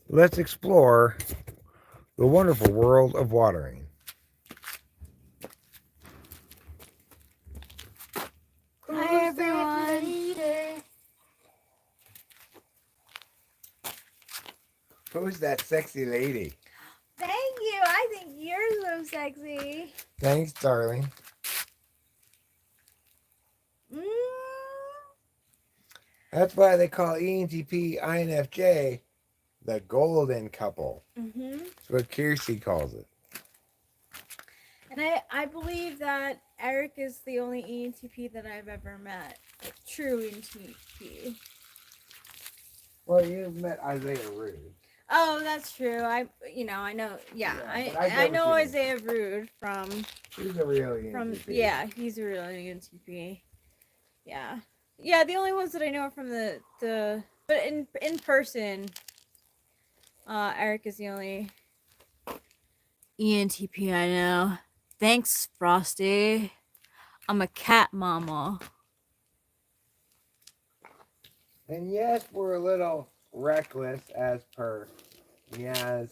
Let's explore the wonderful world of watering. Hi everyone. Who's that sexy lady? Thank you. I think you're so sexy. Thanks, darling. Mm. That's why they call ENTP INFJ the golden couple. Mhm. That's what Kiersey calls it. And I believe that Eric is the only ENTP that I've ever met. Like, true ENTP. Well, you've met Isaiah Rude. Oh, that's true. I know. Yeah, Yeah, I know what you mean. Isaiah Rude from She's a real ENTP. yeah, he's a real ENTP. Yeah. Yeah, the only ones that I know are from the but in person, Eric is the only ENTP I know. Thanks, Frosty. I'm a cat mama. And yes, we're a little reckless as per Mia's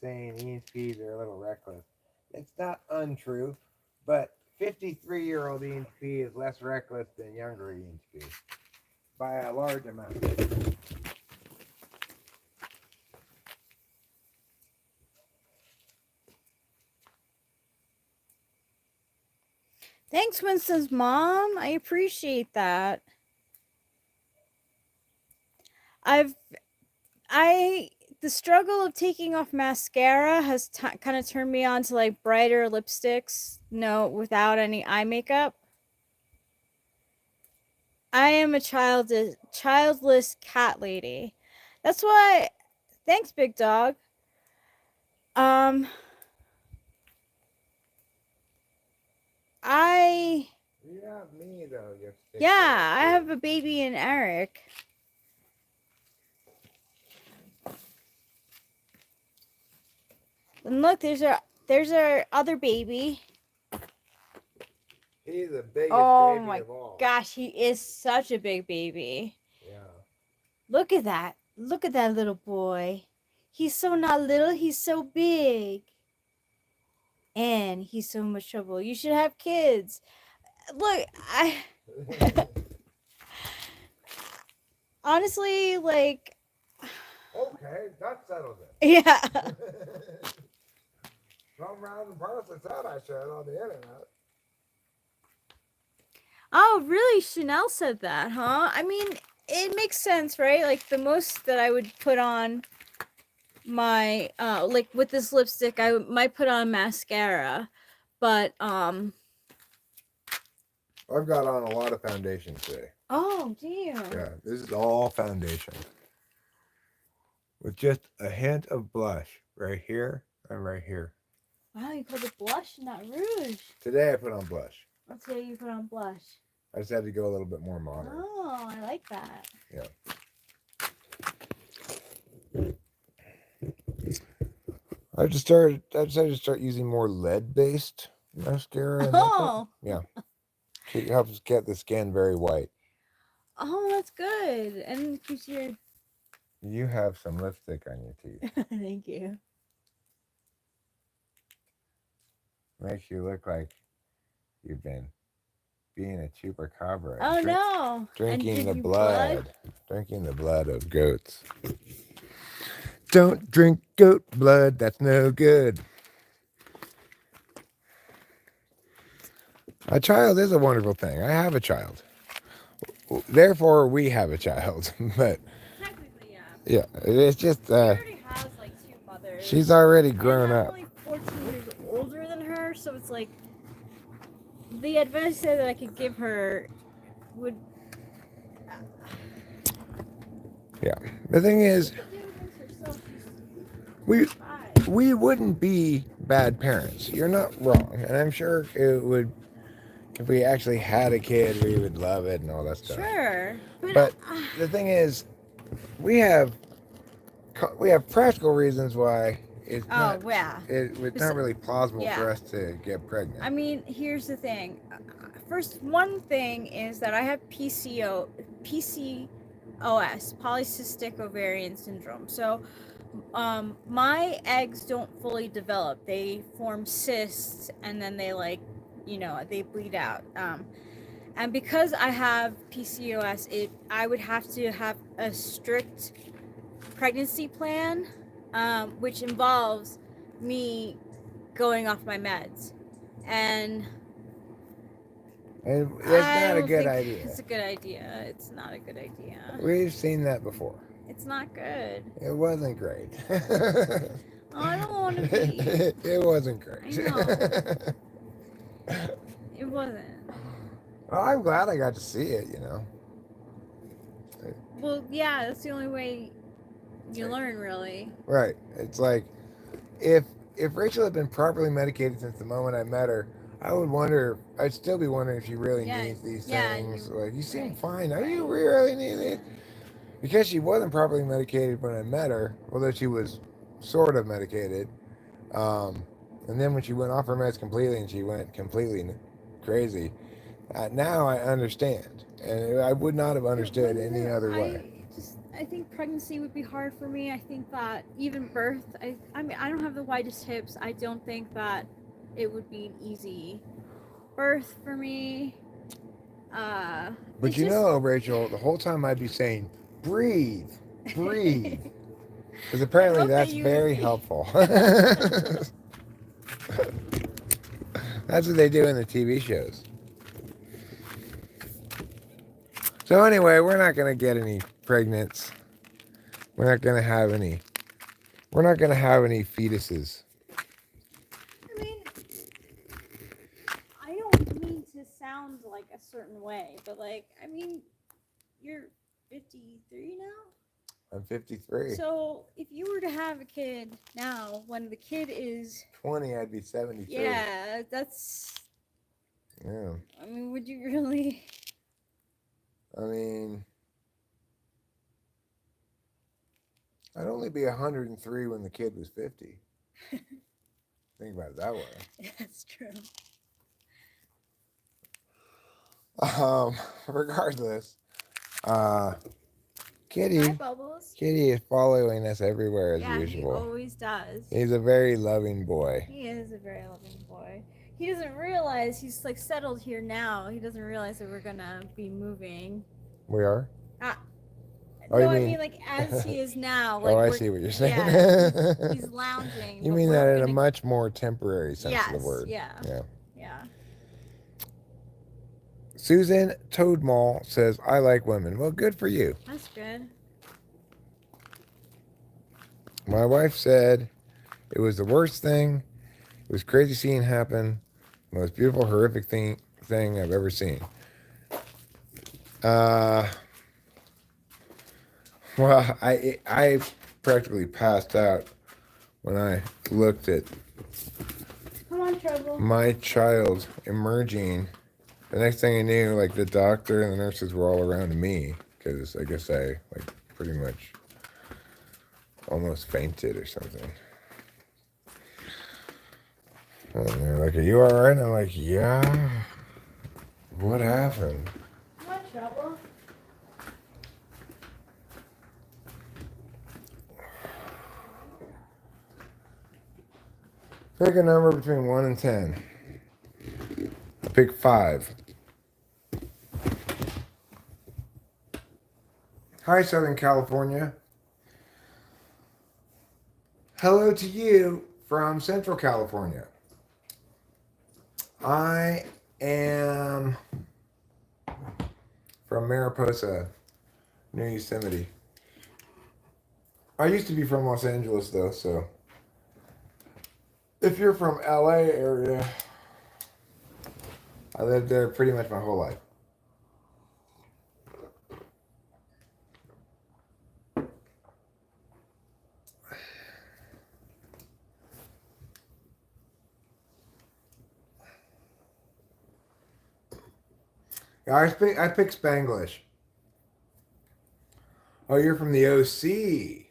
saying ENTPs are a little reckless. It's not untrue, but 53-year-old ENTP is less reckless than younger ENTP by a large amount. Thanks, Winston's mom. I appreciate that. I've I the struggle of taking off mascara has kind of turned me on to like brighter lipsticks, no, without any eye makeup. I am a childless cat lady. That's why. Thanks, big dog. Um, I You have me though. yeah, I have a baby in Eric. And look, there's our other baby. He's the biggest Oh baby my of all. gosh, he is such a big baby. Yeah. Look at that. Look at that little boy. He's so not little, he's so big. And he's so much trouble. You should have kids. Look, I honestly like Okay, that settles it. yeah. Some random person said I should on the internet. Oh, really? Chanel said that, huh? I mean, it makes sense, right? Like the most that I would put on my like with this lipstick, I might put on mascara, but I've got on a lot of foundation today. oh, dear. Yeah, this is all foundation. With just a hint of blush right here and right here. Wow, you put the blush, not rouge. Today I put on blush. Let's say you put on blush. I just had to go a little bit more modern. Oh, I like that. Yeah. I decided to start using more lead-based mascara. Oh. Yeah. It helps get the skin very white. Oh, that's good. And keeps your You have some lipstick on your teeth. thank you. Makes you look like you've been being a chupacabra. Oh no! And Drinking give the you blood. Drinking the blood of goats. Don't drink goat blood. That's no good. A child is a wonderful thing. I have a child. Therefore, we have a child. But Technically, yeah. yeah, it's just He already has like 2 mothers. she's already And grown I'm up. only 14 years older than her, so it's like the advice that I could give her would. Yeah. The thing is, She could do things herself. we She's 5. we wouldn't be bad parents. You're not wrong, and I'm sure it would. If we actually had a kid, we would love it and all that stuff. Sure, But the thing is, we have practical reasons why it's not. yeah. It's not really plausible Yeah. for us to get pregnant. I mean, here's the thing. First, one thing is that I have PCOS, polycystic ovarian syndrome. So, my eggs don't fully develop. They form cysts, and then they they bleed out. And because I have PCOS, I would have to have a strict pregnancy plan, which involves me going off my meds. And it's not a good idea. It's a good idea. It's not a good idea. We've seen that before. It's not good. It wasn't great. I don't want to be. It wasn't great. I know. It wasn't. Well, I'm glad I got to see it, Well, yeah, that's the only way you learn, really. Right. It's like, if Rachel had been properly medicated since the moment I met her, I'd still be wondering if she really needs these things. You seem fine. Are you really need it? Because she wasn't properly medicated when I met her, although she was sort of medicated. And then when she went off her meds completely and she went completely crazy, now I understand. And I would not have understood any other way. I think pregnancy would be hard for me. I think that even birth, I mean, I don't have the widest hips. I don't think that it would be an easy birth for me. But Rachel, the whole time I'd be saying, breathe. Because apparently that's very helpful. That's what they do in the TV shows. So anyway, we're not going to get any pregnants. We're not going to have any fetuses. I mean, I don't mean to sound like a certain way, but you're 53 now? I'm 53. So if you were to have a kid now, when the kid is 20, I'd be 73. Yeah, that's. Yeah. I mean, would you really? I mean, I'd only be 103 when the kid was 50. Think about it that way. That's true. Regardless, Kitty is following us everywhere as usual. He always does. He's a very loving boy. He is a very loving boy. He doesn't realize he's settled here now. He doesn't realize that we're gonna be moving. We are? No, I mean as he is now. I see what you're saying. Yeah, he's lounging. You mean that in a much more temporary sense of the word. Yeah. Susan Toadmall says, I like women. Well, good for you. That's good. My wife said it was the worst thing. It was crazy seeing happen. The most beautiful, horrific thing I've ever seen. Well, I practically passed out when I looked at my child emerging. The next thing I knew, the doctor and the nurses were all around me because I guess I pretty much almost fainted or something. And they're like, "Are you all right?" And I'm like, "Yeah." What happened? What trouble? Pick a number between 1 and 10. I pick 5. Hi, Southern California. Hello to you from Central California. I am from Mariposa, New Yosemite. I used to be from Los Angeles, though, so if you're from LA area, I lived there pretty much my whole life. Yeah, I pick Spanglish. Oh, you're from the OC.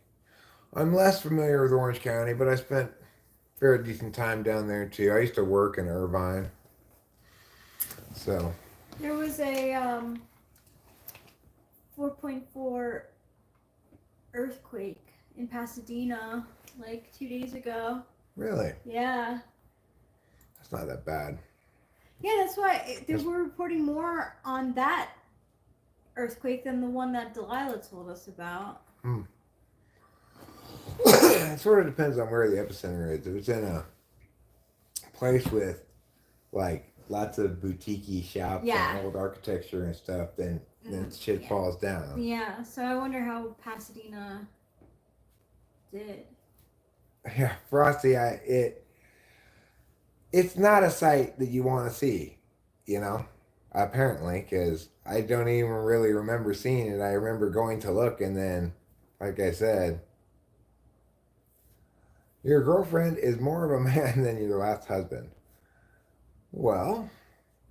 I'm less familiar with Orange County, but I spent a very decent time down there too. I used to work in Irvine, so There was a 4.4 earthquake in Pasadena like 2 days ago. really, Yeah. that's not that bad. Yeah, that's why they were reporting more on that earthquake than the one that Delilah told us about. It sort of depends on where the epicenter is. If it's in a place with like lots of boutiquey shops Yeah. and old architecture and stuff, then shit falls down. Yeah, so I wonder how Pasadena did. Yeah, Frosty, it's not a sight that you want to see, you know. Apparently, because I don't even really remember seeing it. I remember going to look, and then, like I said, your girlfriend is more of a man than your last husband. Well,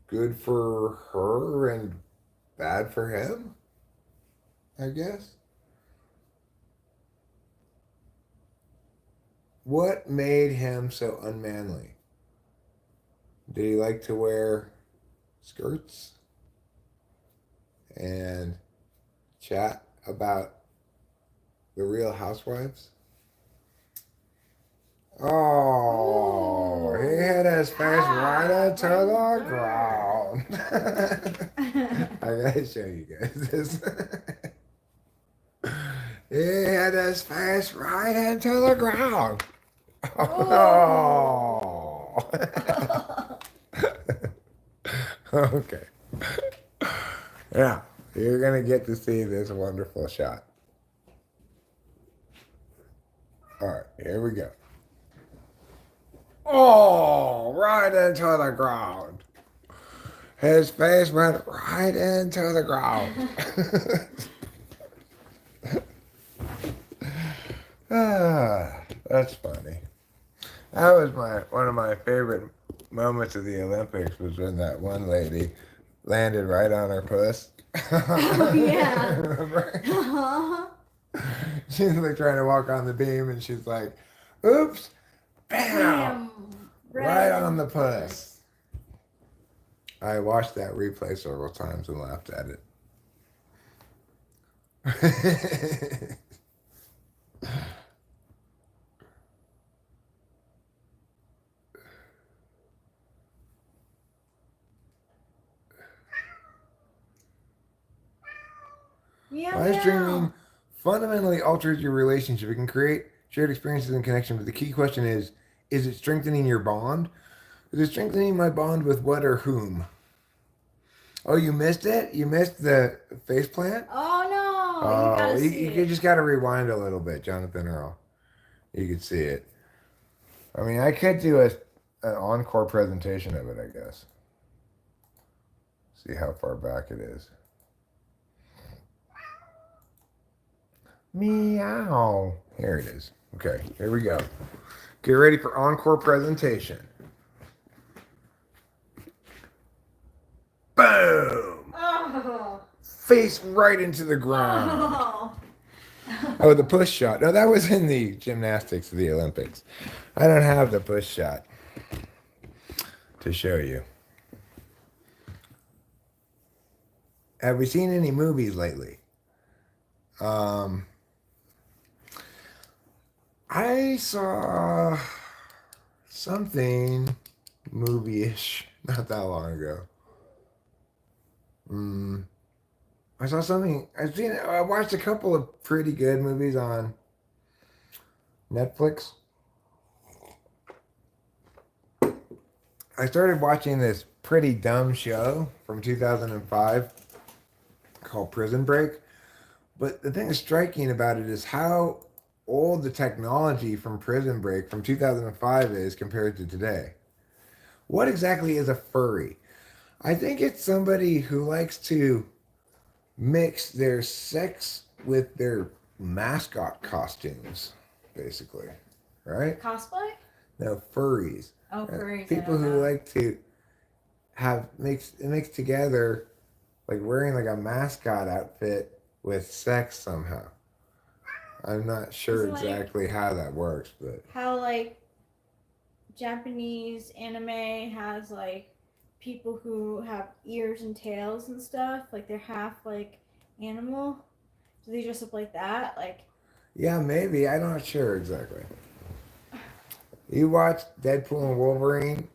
good for her and bad for him, I guess. What made him so unmanly? Did he like to wear skirts and chat about the Real Housewives? Oh, he hit his face right into the ground. I gotta show you guys this. He hit his face right into the ground. Oh. Okay. Yeah, you're gonna get to see this wonderful shot. All right, here we go. Oh, right into the ground. His face went right into the ground. That's funny. That was one of my favorite moments of the Olympics was when that one lady landed right on her puss. Oh, yeah. Remember? Uh-huh. She's like trying to walk on the beam and she's like, oops, bam, right on the puss. I watched that replay several times and laughed at it. Live streaming fundamentally alters your relationship. It can create shared experiences and connection, but the key question is it strengthening your bond? Is it strengthening my bond with what or whom? Oh, you missed it? You missed the face plant? Oh no! Oh, You gotta see you it. just got to rewind a little bit, Jonathan Earl. You could see it. I mean, I could do an encore presentation of it, I guess. See how far back it is. Meow. Here it is. Okay, here we go. Get ready for encore presentation. Boom! Oh. Face right into the ground. Oh. Oh, the push shot. No, that was in the gymnastics of the Olympics. I don't have the push shot to show you. Have we seen any movies lately? I saw something movie-ish not that long ago. I saw something. I watched a couple of pretty good movies on Netflix. I started watching this pretty dumb show from 2005 called Prison Break. But the thing that's striking about it is how old the technology from Prison Break from 2005 is compared to today. What exactly is a furry? I think it's somebody who likes to mix their sex with their mascot costumes, basically. Right? Cosplay? No, furries. Oh, furries. I People don't who know. like to have mix together, like wearing like a mascot outfit with sex somehow. I'm not Is sure it like exactly how that works, but how like Japanese anime has like people who have ears and tails and stuff? Like they're half like animal. Do they dress up like that? Like yeah, maybe. I'm not sure exactly. You watched Deadpool and Wolverine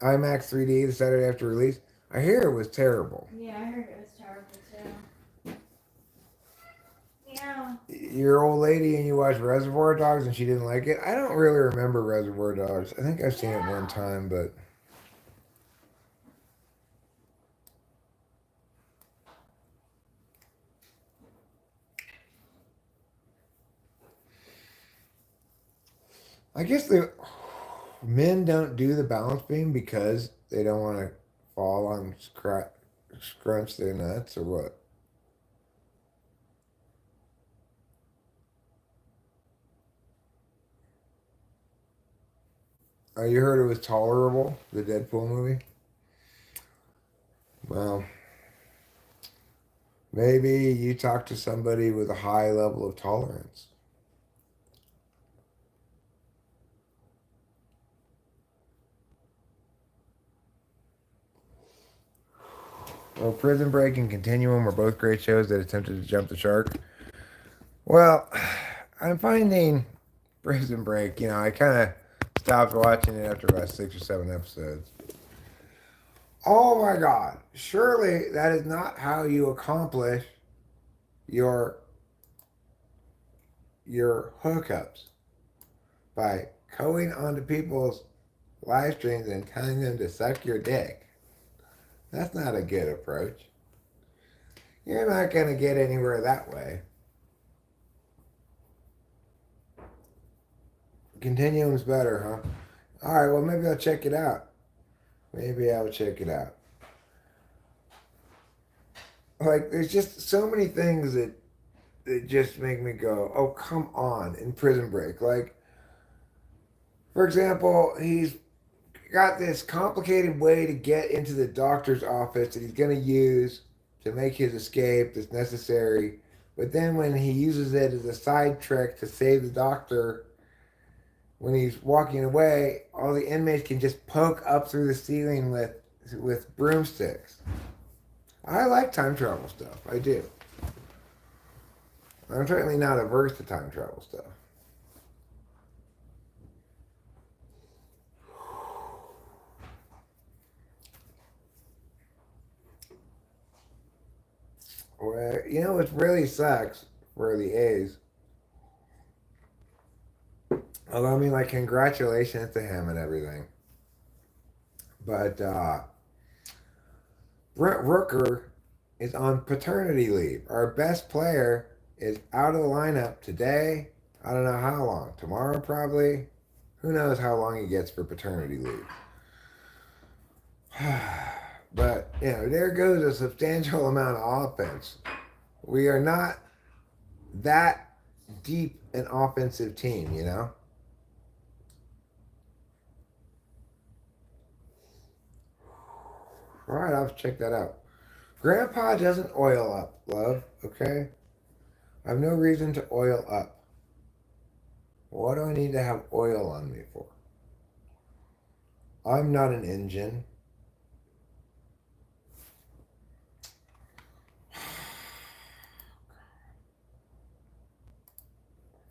IMAX 3D the Saturday after release? I hear it was terrible. yeah, I heard it was terrible too. Yeah. Your old lady and you watched Reservoir Dogs and she didn't like it? I don't really remember Reservoir Dogs. I think I've seen it one time, but I guess the men don't do the balance beam because they don't want to fall on scrunch their nuts or what? Oh, you heard it was tolerable, the Deadpool movie? Well, maybe you talk to somebody with a high level of tolerance. Well, Prison Break and Continuum were both great shows that attempted to jump the shark. Well, I'm finding Prison Break, I kind of stopped watching it after about 6 or 7 episodes. Oh my God. Surely that is not how you accomplish your your hookups by going onto people's live streams and telling them to suck your dick. That's not a good approach. You're not going to get anywhere that way. Continuum's better, huh? All right, well, maybe I'll check it out. Maybe I'll check it out. Like, there's just so many things that just make me go, oh, come on, in Prison Break. Like, for example, he's got this complicated way to get into the doctor's office that he's going to use to make his escape that's necessary. But then when he uses it as a side trick to save the doctor, when he's walking away, all the inmates can just poke up through the ceiling with broomsticks. I like time travel stuff. I do. I'm certainly not averse to time travel stuff. Well, what really sucks for the A's. Although, I mean, like, congratulations to him and everything. But Brent Rooker is on paternity leave. Our best player is out of the lineup today. I don't know how long. Tomorrow, probably. Who knows how long he gets for paternity leave. But, there goes a substantial amount of offense. We are not that deep an offensive team. All right, I'll check that out. Grandpa doesn't oil up, love, okay? I have no reason to oil up. What do I need to have oil on me for? I'm not an engine.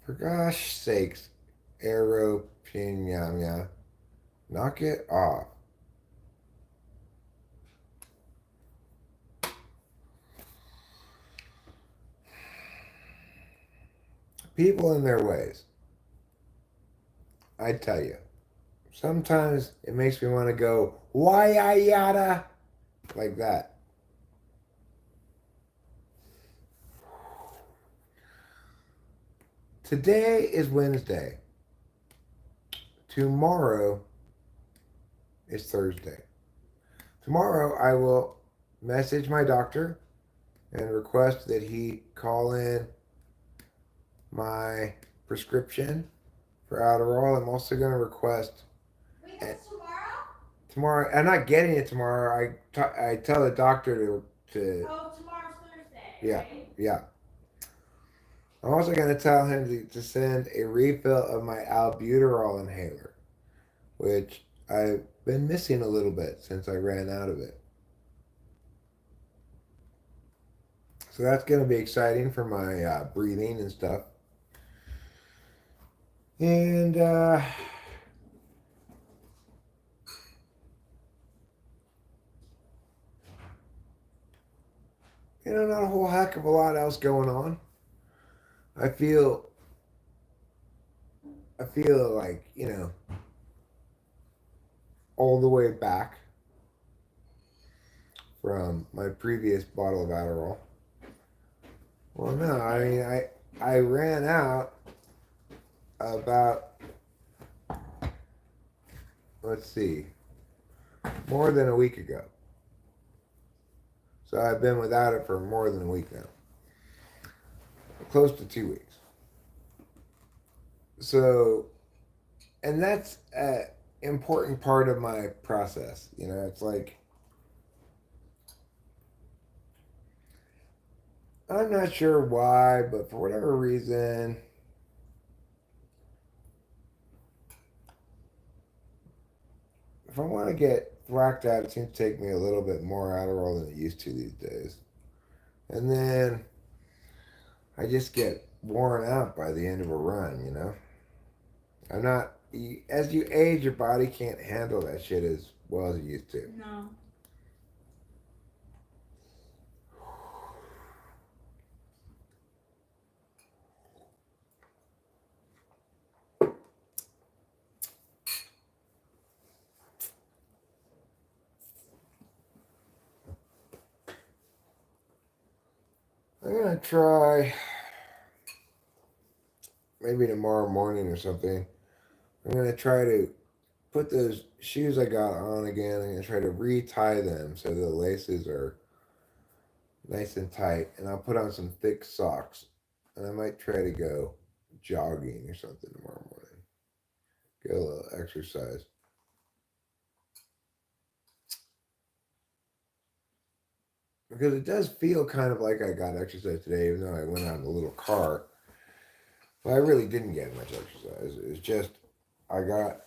For gosh sakes, Aeropinamia, knock it off. People in their ways. I tell you, sometimes it makes me want to go, why I yada, like that. Today is Wednesday. Tomorrow is Thursday. Tomorrow I will message my doctor and request that he call in my prescription for Adderall. I'm also going to request. Wait, that's tomorrow? Tomorrow, I'm not getting it tomorrow. I tell the doctor to. Oh, tomorrow's Thursday, Yeah, right? yeah. I'm also going to tell him to send a refill of my albuterol inhaler, which I've been missing a little bit since I ran out of it. So that's going to be exciting for my breathing and stuff. And not a whole heck of a lot else going on. I feel, I feel like all the way back from my previous bottle of Adderall. Well, no, I mean I ran out about, let's see, more than a week ago. So I've been without it for more than a week now, close to 2 weeks. So, and that's an important part of my process. It's like I'm not sure why, but for whatever reason, if I want to get whacked out, it seems to take me a little bit more Adderall than it used to these days. And then I just get worn out by the end of a run. I'm not, as you age, your body can't handle that shit as well as it used to. No. I'm gonna try maybe tomorrow morning or something. I'm gonna try to put those shoes I got on again. I'm gonna try to retie them so the laces are nice and tight, and I'll put on some thick socks, and I might try to go jogging or something tomorrow morning. Get a little exercise. Because it does feel kind of like I got exercise today, even though I went out in a little car. But I really didn't get much exercise. It was just I got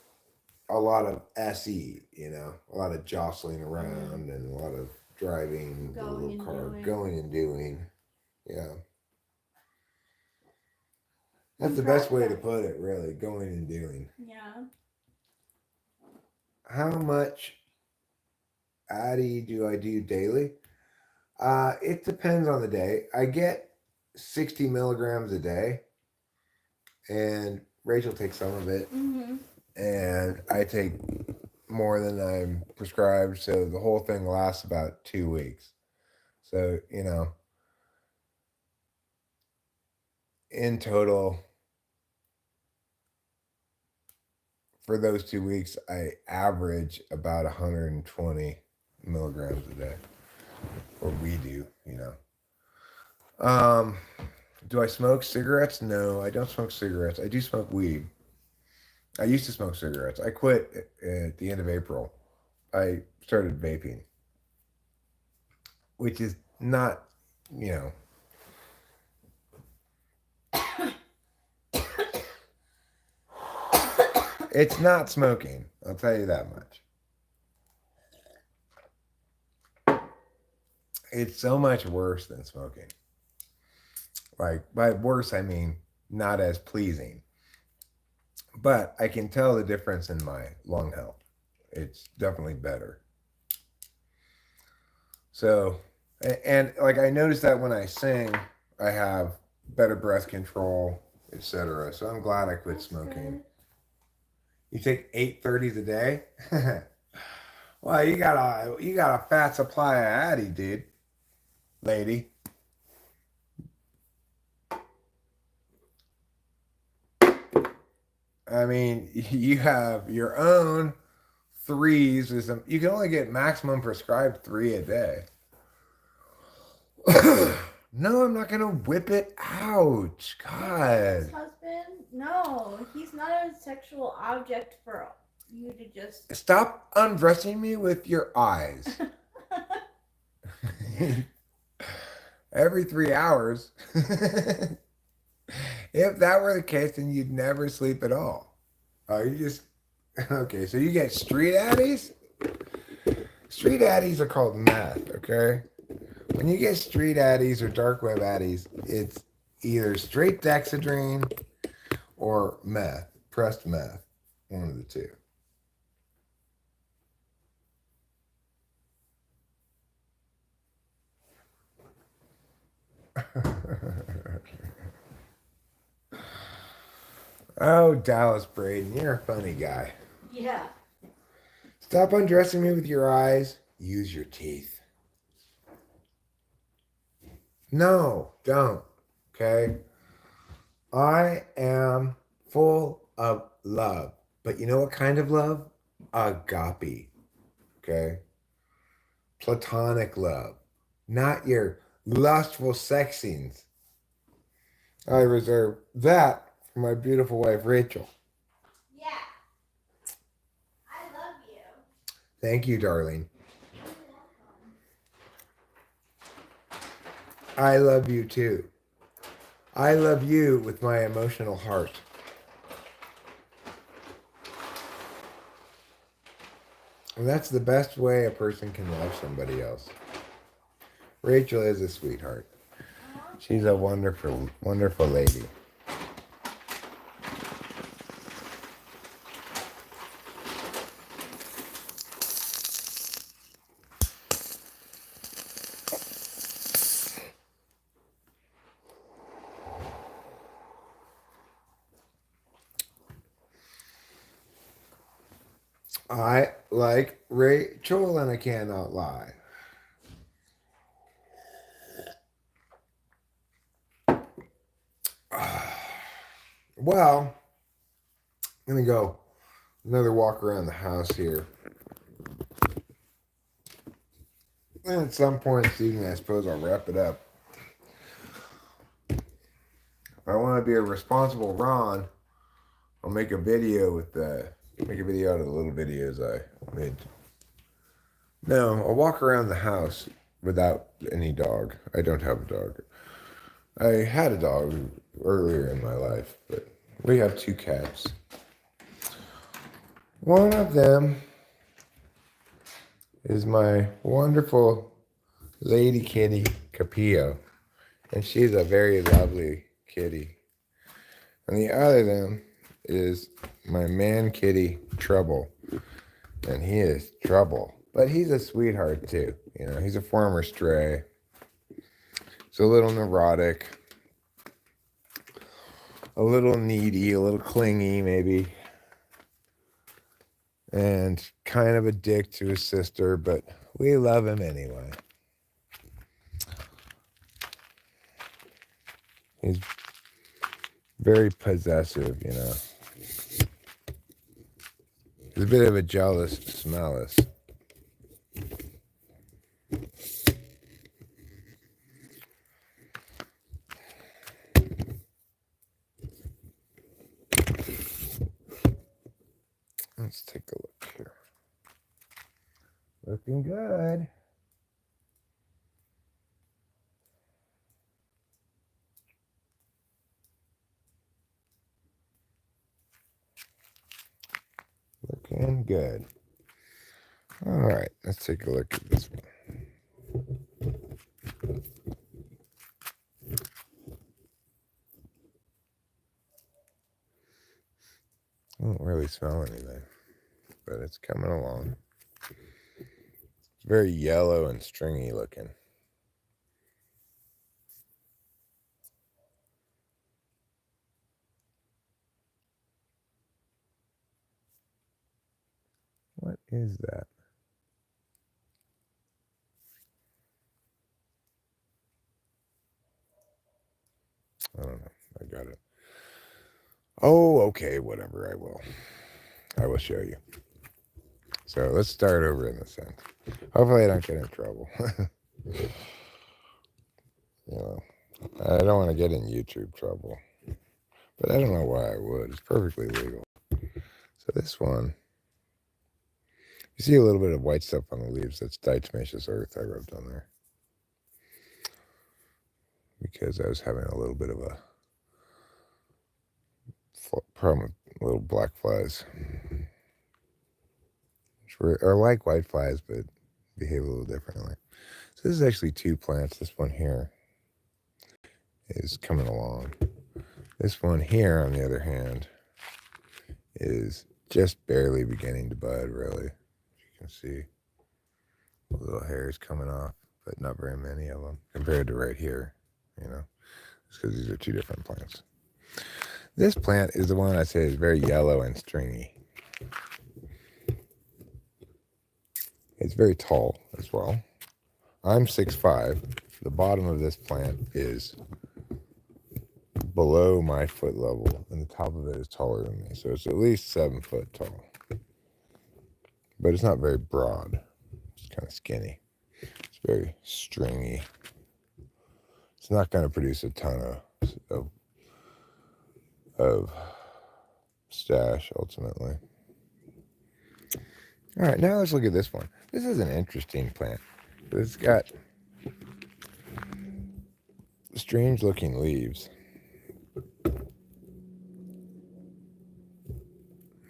a lot of SE, a lot of jostling around and a lot of driving the Going little and car, doing. going and doing. Yeah. That's I'm the proud best of way to that. put it, really. Going and doing. Yeah. How much Addy do I do daily? It depends on the day. I get 60 milligrams a day, and Rachel takes some of it, Mm-hmm. and I take more than I'm prescribed, so the whole thing lasts about 2 weeks. So, in total, for those 2 weeks, I average about 120 milligrams a day, or we do. Um, do I smoke cigarettes? No, I don't smoke cigarettes. I do smoke weed. I used to smoke cigarettes. I quit at the end of April. I started vaping, which is not, you know, it's not smoking. I'll tell you that much. It's so much worse than smoking. Like, by worse, I mean not as pleasing. But I can tell the difference in my lung health. It's definitely better. So, and like I noticed that when I sing, I have better breath control. etc. So I'm glad I quit That's smoking. good. You take 830s a day? Well, you got a fat supply of Addy, dude, lady. I mean, you have your own threes. You can only get maximum prescribed 3 a day. No, I'm not gonna whip it out. His God, husband? No, he's not a sexual object for you to just. stop undressing me with your eyes. Every 3 hours. If that were the case, then you'd never sleep at all. Oh, you just okay. So you get street addies. Street addies are called meth. Okay. When you get street addies or dark web addies, it's either straight dexedrine or meth, pressed meth, one of the two. Oh, Dallas Braden, you're a funny guy. Yeah. Stop undressing me with your eyes. Use your teeth. No, don't. Okay? I am full of love. But you know what kind of love? Agape. Okay? Platonic love. Not your lustful sex scenes. I reserve that for my beautiful wife, Rachel. Yeah. I love you. Thank you, darling. I love you too. I love you with my emotional heart. And that's the best way a person can love somebody else. Rachel is a sweetheart. She's a wonderful, wonderful lady. I like Rachel and I cannot lie. Well, I'm going to go another walk around the house here. And at some point this evening, I suppose I'll wrap it up. If I want to be a responsible Ron, I'll make a video make a video out of the little videos I made. No, I'll walk around the house without any dog. I don't have a dog. I had a dog earlier in my life, but we have 2 cats. One of them is my wonderful lady kitty, Capillo, and she's a very lovely kitty. And the other of them is my man kitty, Trouble, and he is trouble. But he's a sweetheart too. You know, he's a former stray. He's a little neurotic, a little needy, a little clingy, maybe, and kind of a dick to his sister, but we love him anyway. He's very possessive, you know. He's a bit of a jealous smellus. Let's take a look here. Looking good. Looking good. All right, let's take a look at this one. I don't really smell anything, but it's coming along. It's very yellow and stringy looking. is that? I don't know. I got it. Oh, okay, whatever. I will show you. So let's start over in this end. Hopefully I don't get in trouble. You know, I don't want to get in YouTube trouble, but I don't know why I would. It's perfectly legal. So this one, you see a little bit of white stuff on the leaves. That's diatomaceous earth I rubbed on there because I was having a little bit of a problem with little black flies, which are like white flies but behave a little differently. So this is actually two plants. This one here is coming along. This one here, on the other hand, is just barely beginning to bud, really. You can see little hairs coming off, but not very many of them compared to right here, you know. It's because these are two different plants. This plant is the one I say is very yellow and stringy. It's very tall as well. I'm 6'5". The bottom of this plant is below my foot level, and the top of it is taller than me. So it's at least 7 foot tall. But it's not very broad. It's kind of skinny. It's very stringy. It's not going to produce a ton of stash ultimately. All right, now let's look at this one. This is an interesting plant. It's got strange looking leaves.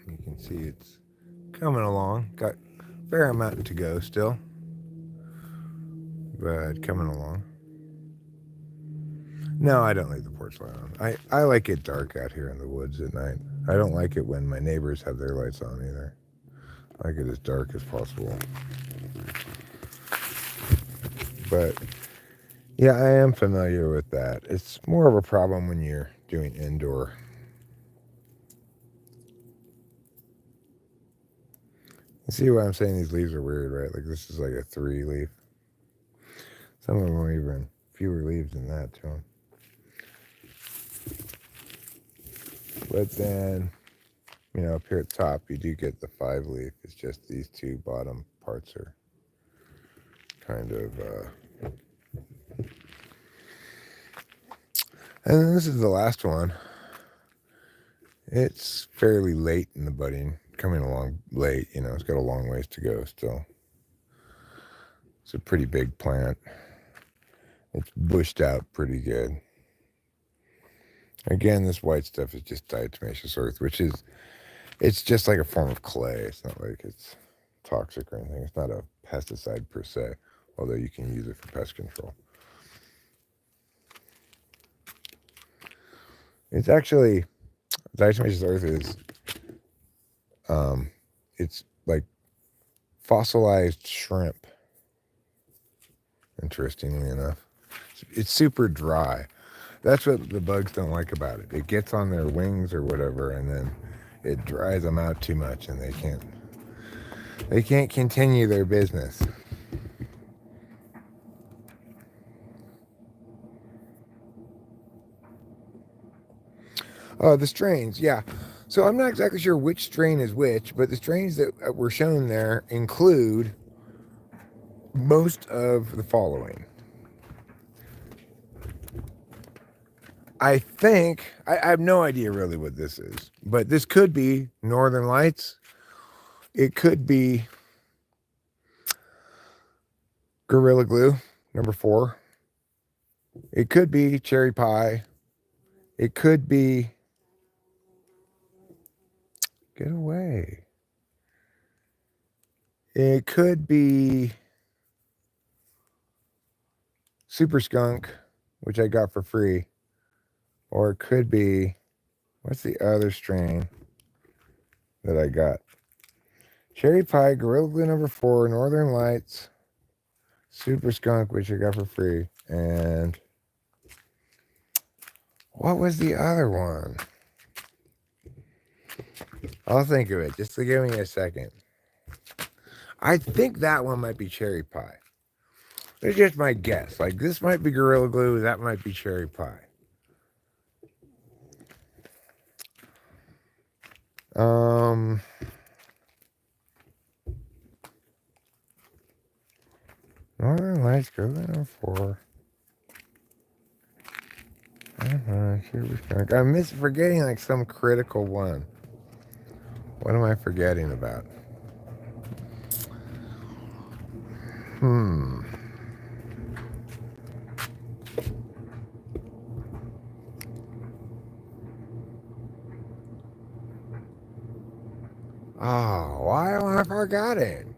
You can see it's coming along. Got a fair amount to go still, but coming along. No, I don't leave the porch light on. I like it dark out here in the woods at night. I don't like it when my neighbors have their lights on either. I like it as dark as possible. But yeah, I am familiar with that. It's more of a problem when you're doing indoor. You see why I'm saying these leaves are weird, right? Like this is like a 3 leaf. Some of them are even fewer leaves than that to them. But then, you know, up here at the top, you do get the 5 leaf. It's just these two bottom parts are kind of... And then this is the last one. It's fairly late in the budding, coming along late, you know, it's got a long ways to go still. It's a pretty big plant. It's bushed out pretty good. Again, this white stuff is just diatomaceous earth, which is, it's just like a form of clay. It's not like it's toxic or anything. It's not a pesticide per se, although you can use it for pest control. It's actually, diatomaceous earth is, it's like fossilized shrimp, interestingly enough. It's super dry. That's what the bugs don't like about it. It gets on their wings or whatever, and then it dries them out too much, and they can't continue their business. Oh, the strains, yeah. So I'm not exactly sure which strain is which, but the strains that were shown there include most of the following. I think, I have no idea really what this is, but this could be Northern Lights. It could be Gorilla Glue, number 4. It could be Cherry Pie. It could be, get away. It could be Super Skunk, which I got for free. Or it could be, what's the other strain that I got? Cherry Pie, Gorilla Glue number 4, Northern Lights, Super Skunk, which I got for free. And what was the other one? I'll think of it. Just to give me a second. I think that one might be cherry pie. It's just my guess. Like this might be Gorilla Glue, that might be cherry pie. Um, Northern Lights go down 4. I'm forgetting like some critical one. What am I forgetting about? Hmm. Oh, why am I forgetting?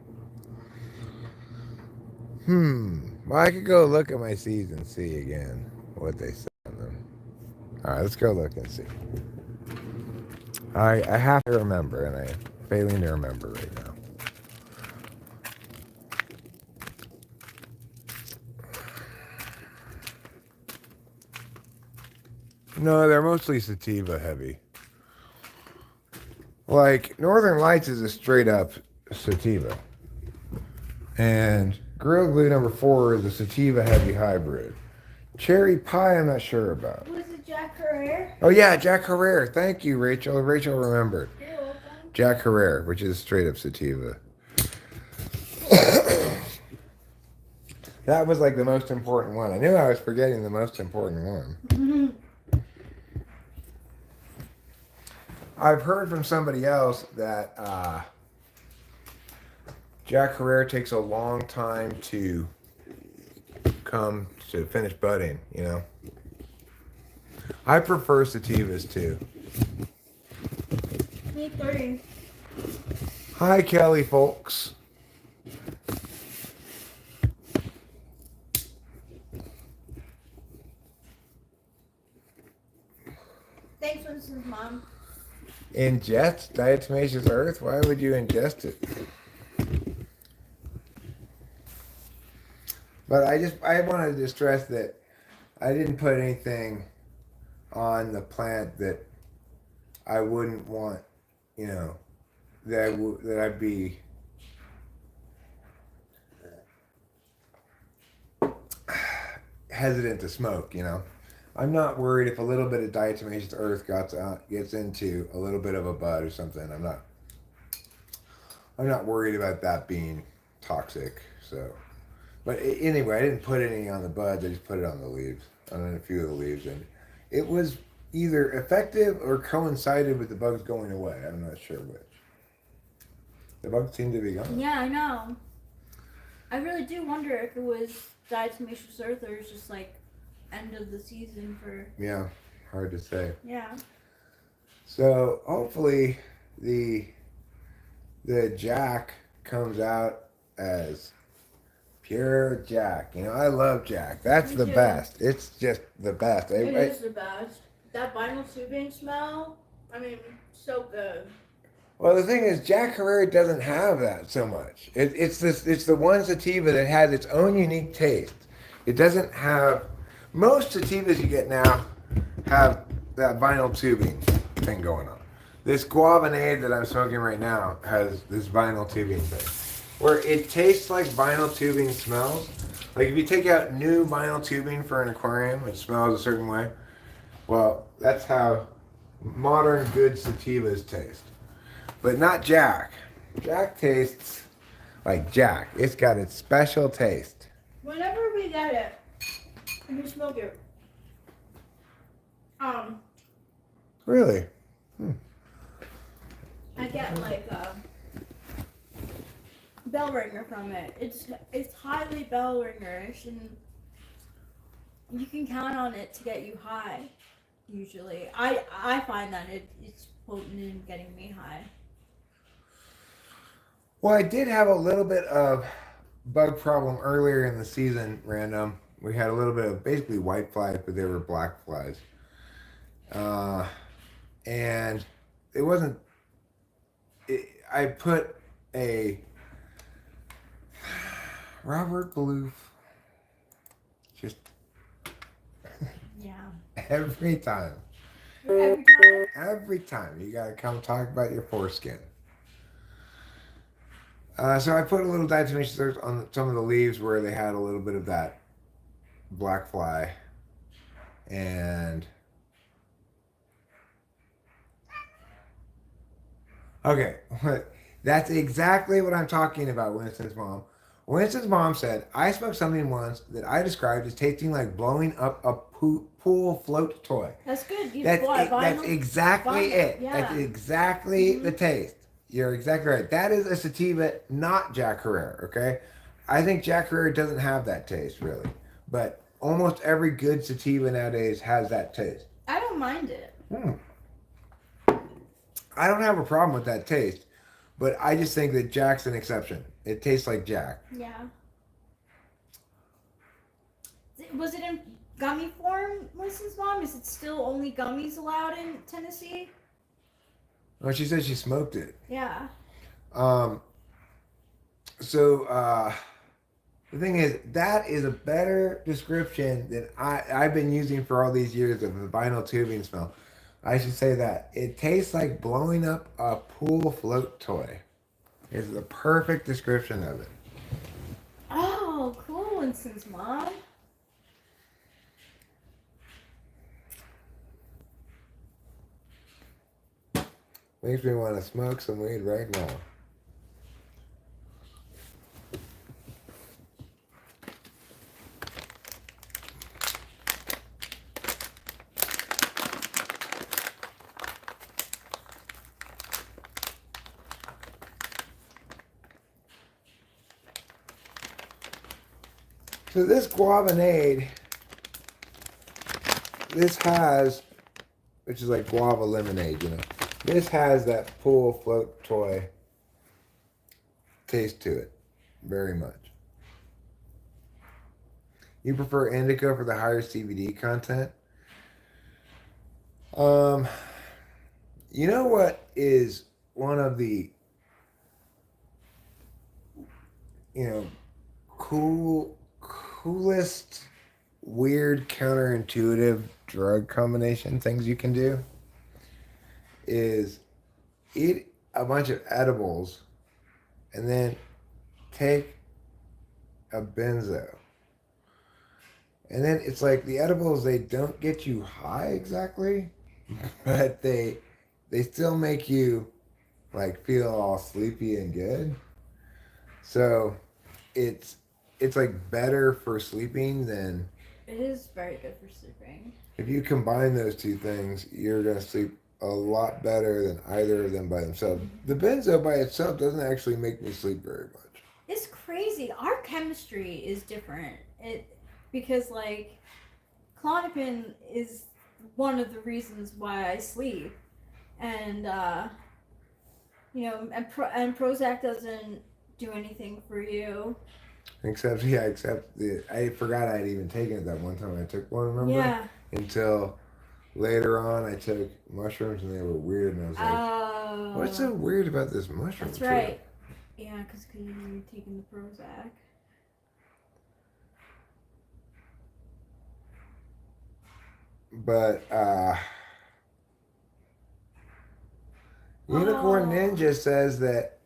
Well, I could go look at my seeds and see again what they said on them. All right, let's go look and see. I have to remember, and I'm failing to remember right now. No, they're mostly sativa heavy. Like Northern Lights is a straight up sativa, and Gorilla Glue number 4 is a sativa heavy hybrid. Cherry pie, I'm not sure about. Was it Jack Herrera? Oh yeah, Jack Herrera. Thank you, Rachel. Rachel remembered. You're welcome. Jack Herrera, which is straight up sativa. That was like the most important one. I knew I was forgetting the most important one. I've heard from somebody else that Jack Herrera takes a long time to come to finish budding, you know. I prefer sativas too. Me three. Hi, Kelly, folks. Thanks, Winston's mom. Ingest diatomaceous earth? Why would you ingest it? But I wanted to stress that I didn't put anything on the plant that I wouldn't want, you know, that I'd be hesitant to smoke, you know. I'm not worried if a little bit of diatomaceous earth gets into a little bit of a bud or something. I'm not worried about that being toxic. So, but anyway, I didn't put any on the buds. I just put it on the leaves, on a few of the leaves, and it was either effective or coincided with the bugs going away. I'm not sure which. The bugs seem to be gone. Yeah, I know. I really do wonder if it was diatomaceous earth or it's just like end of the season for. Yeah, hard to say. Yeah. So hopefully the Jack comes out as pure Jack. You know, I love Jack. That's Me the too. best. It's just the best. It is the best. That vinyl tubing smell, I mean, so good. Well, the thing is, Jack Herrera doesn't have that so much. It's the one sativa that has its own unique taste. It doesn't have most sativas you get now have that vinyl tubing thing going on. This Guavanade that I'm smoking right now has this vinyl tubing thing, where it tastes like vinyl tubing smells. Like if you take out new vinyl tubing for an aquarium, it smells a certain way. Well, that's how modern good sativas taste. But not Jack. Jack tastes like Jack. It's got its special taste. Whenever we get it, and we smoke it, Really? I get like a bell ringer from it. It's highly bell ringerish, and you can count on it to get you high. Usually, I find that it's potent in getting me high. Well, I did have a little bit of bug problem earlier in the season, random. We had a little bit of basically white flies, but they were black flies. And it wasn't. I put a Robert Balloof just Yeah. every time. Every time. Every time you gotta come talk about your foreskin. So I put a little diatomaceous on some of the leaves where they had a little bit of that black fly, and okay, that's exactly what I'm talking about. Winston's mom. Winston's mom said I smoked something once that I described as tasting like blowing up a pool float toy. That's good. You That's what, that's vinyl? exactly Vinyl. it. That's Yeah. exactly the Mhm. taste. You're exactly right. That is a sativa, not Jack Herrera. Okay, I think Jack Herrera doesn't have that taste really, but almost every good sativa nowadays has that taste. I don't mind it. Hmm. I don't have a problem with that taste, but I just think that Jack's an exception. It tastes like Jack. Yeah. Was it in gummy form, Winston's mom? Is it still only gummies allowed in Tennessee? Well, she said she smoked it. Yeah. Um, so the thing is, that is a better description than I've been using for all these years of the vinyl tubing smell. I should say that. It tastes like blowing up a pool float toy. It's the perfect description of it. Oh, cool, Winston's mom. Makes me want to smoke some weed right now. So this guavanade, this has, which is like guava lemonade, you know. This has that pool float toy taste to it, very much. You prefer indica for the higher CBD content? Um, you know what is one of the, you know, coolest, weird, counterintuitive drug combination things you can do is eat a bunch of edibles and then take a benzo. And then it's like the edibles, they don't get you high exactly, but they still make you like feel all sleepy and good. So it's it's like better for sleeping than It is very good for sleeping. if you combine those two things, you're gonna sleep a lot better than either of them by themselves. The benzo by itself doesn't actually make me sleep very much. It's crazy. Our chemistry is different. It because like Klonopin is one of the reasons why I sleep, and and Prozac doesn't do anything for you. Except I forgot I had even taken it that one time I took one, remember? Yeah. Until later on I took mushrooms and they were weird and I was like, what's so Oh. weird about this mushroom That's trip? right. Yeah, because you're taking the Prozac. But Unicorn Oh. Ninja says that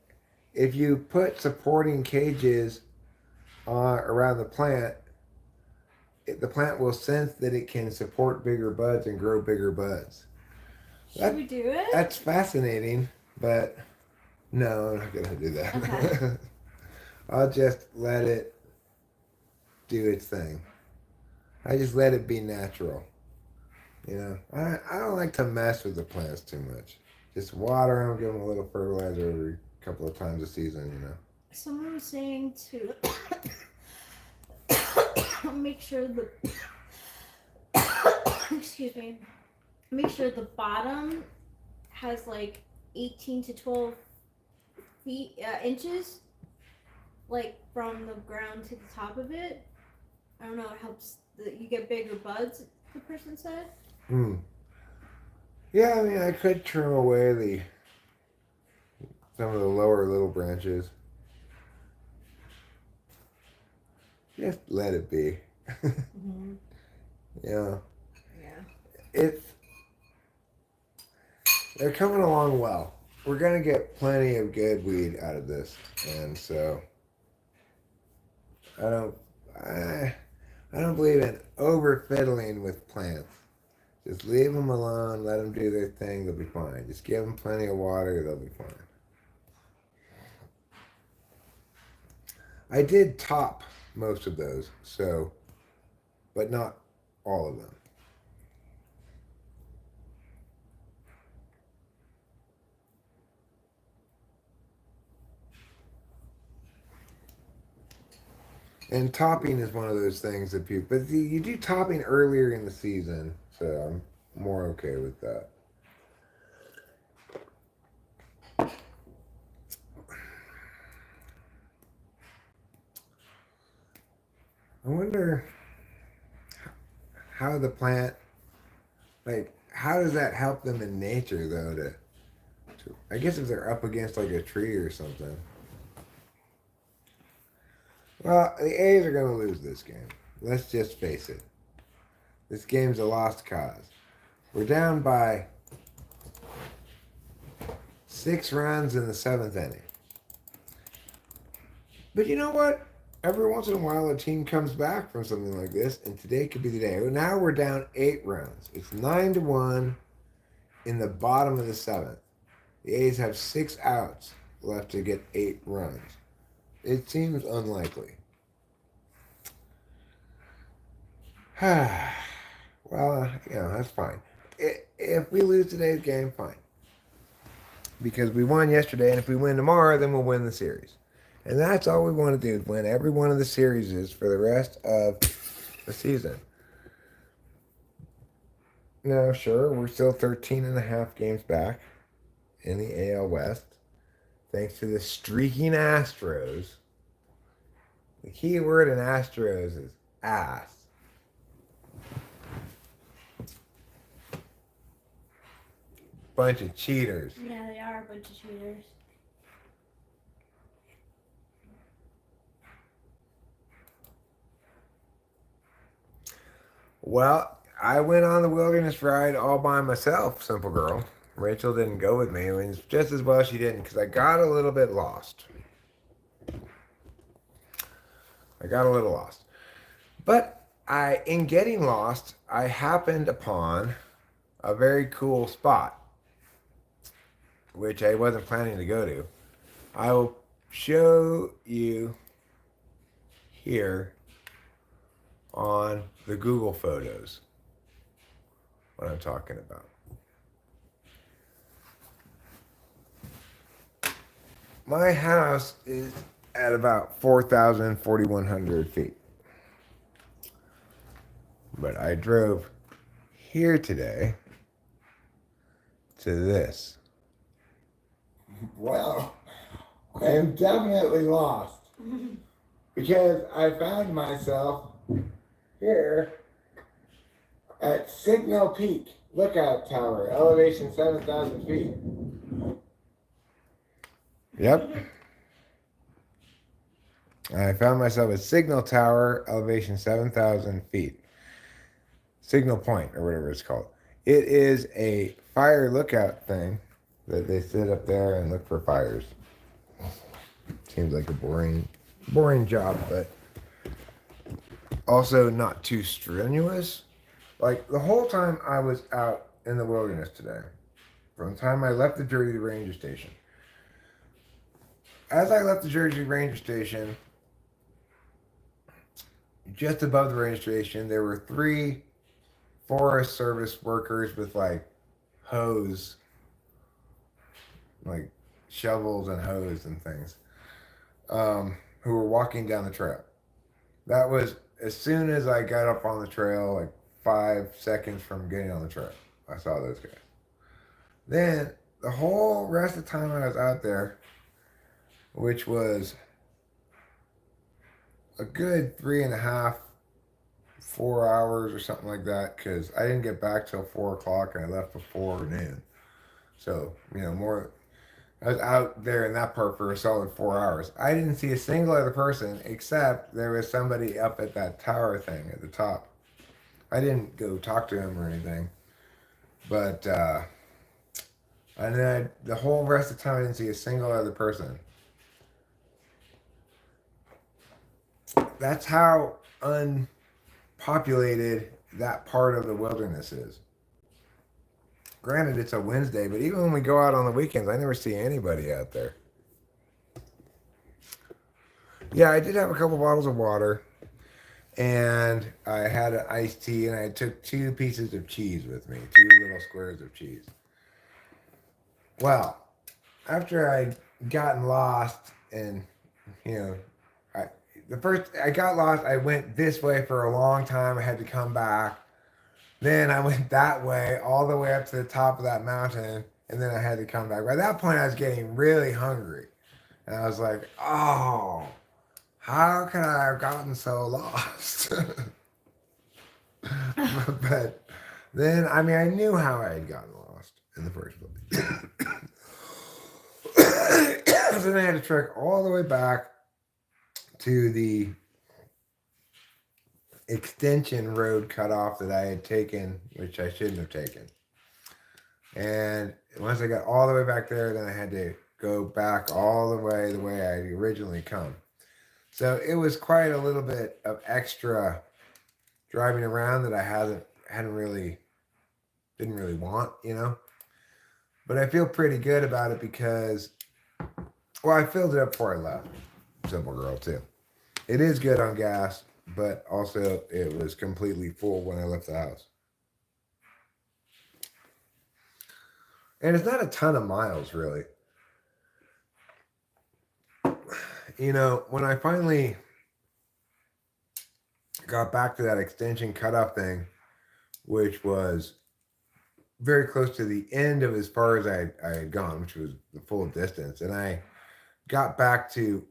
if you put supporting cages around the plant, the plant will sense that it can support bigger buds and grow bigger buds. Should we do it? That's fascinating, but no, I'm not gonna do that. Okay. I'll just let it do its thing. I just let it be natural. You know, I don't like to mess with the plants too much. Just water them, give them a little fertilizer every couple of times a season. You know. Someone was saying to make sure the excuse me, make sure the bottom has like 18 to 12 feet inches, like from the ground to the top of it. I don't know. It helps that you get bigger buds. The person said. Hmm. Yeah, I mean, I could trim away the some of the lower little branches. Just let it be. Mm-hmm. Yeah, Yeah. it's they're coming along well. we're gonna get plenty of good weed out of this, and so I don't I, I don't believe in over fiddling with plants. Just leave them alone, let them do their thing, they'll be fine. Just give them plenty of water, they'll be fine. I did top most of those, so, but not all of them. And topping is one of those things that people, but you do topping earlier in the season, so I'm more okay with that. I wonder how the plant, like, how does that help them in nature, though? I guess if they're up against like a tree or something. Well, the A's are going to lose this game. Let's just face it. This game's a lost cause. We're down by 6 runs in the 7th inning. But you know what? Every once in a while, a team comes back from something like this, and today could be the day. Now we're down 8 runs. It's 9-1 in the bottom of the 7th. The A's have 6 outs left to get 8 runs. It seems unlikely. Well, that's fine. If we lose today's game, fine. Because we won yesterday, and if we win tomorrow, then we'll win the series. And that's all we want to do, is win every one of the series for the rest of the season. Now, sure, we're still 13 and a half games back in the AL West, thanks to the streaking Astros. The key word in Astros is ass. Bunch of cheaters. Yeah, they are a bunch of cheaters. Well, I went on the wilderness ride all by myself, simple girl. Rachel didn't go with me, and just as well she didn't, because I got a little bit lost. But in getting lost, I happened upon a very cool spot, which I wasn't planning to go to. I will show you here on the Google Photos what I'm talking about. My house is at about 4,100 feet. But I drove here today to this. Well, I am definitely lost because I found myself here at Signal Peak Lookout Tower, elevation 7,000 feet. Yep. I found myself at Signal Tower, elevation 7,000 feet. Signal Point, or whatever it's called. It is a fire lookout thing that they sit up there and look for fires. Seems like a boring job, but also not too strenuous. Like, the whole time I was out in the wilderness today, from the time I left the Jersey Ranger Station, as I left the Jersey Ranger Station, just above the ranger station, there were 3 Forest Service workers with like hose, like shovels and hose and things, who were walking down the trail. That was as soon as I got up on the trail, like 5 seconds from getting on the trail. I saw those guys. Then the whole rest of the time I was out there, which was a good 3.5, 4 hours or something like that, because I didn't get back till 4 o'clock and I left before noon. So, more. I was out there in that part for a solid 4 hours. I didn't see a single other person except there was somebody up at that tower thing at the top. I didn't go talk to him or anything, but And then the whole rest of the time, I didn't see a single other person. That's how unpopulated that part of the wilderness is. Granted, it's a Wednesday, but even when we go out on the weekends, I never see anybody out there. Yeah, I did have a couple bottles of water, and I had an iced tea, and I took 2 pieces of cheese with me, 2 little squares of cheese. Well, after I'd gotten lost, and you know, I the first I got lost, I went this way for a long time. I had to come back. Then I went that way, all the way up to the top of that mountain, and then I had to come back. By that point, I was getting really hungry, and I was like, "Oh, how could I have gotten so lost?" But then, I mean, I knew how I had gotten lost in the first place. So then I had to trek all the way back to the extension road cutoff that I had taken, which I shouldn't have taken. And once I got all the way back there, then I had to go back all the way I originally come. So it was quite a little bit of extra driving around that I hadn't really didn't really want, you know. But I feel pretty good about it because, well, I filled it up before I left. Simple Girl too. It is good on gas, but also it was completely full when I left the house. And it's not a ton of miles, really. You know, when I finally got back to that extension cutoff thing, which was very close to the end of as far as I had gone, which was the full distance, and I got back to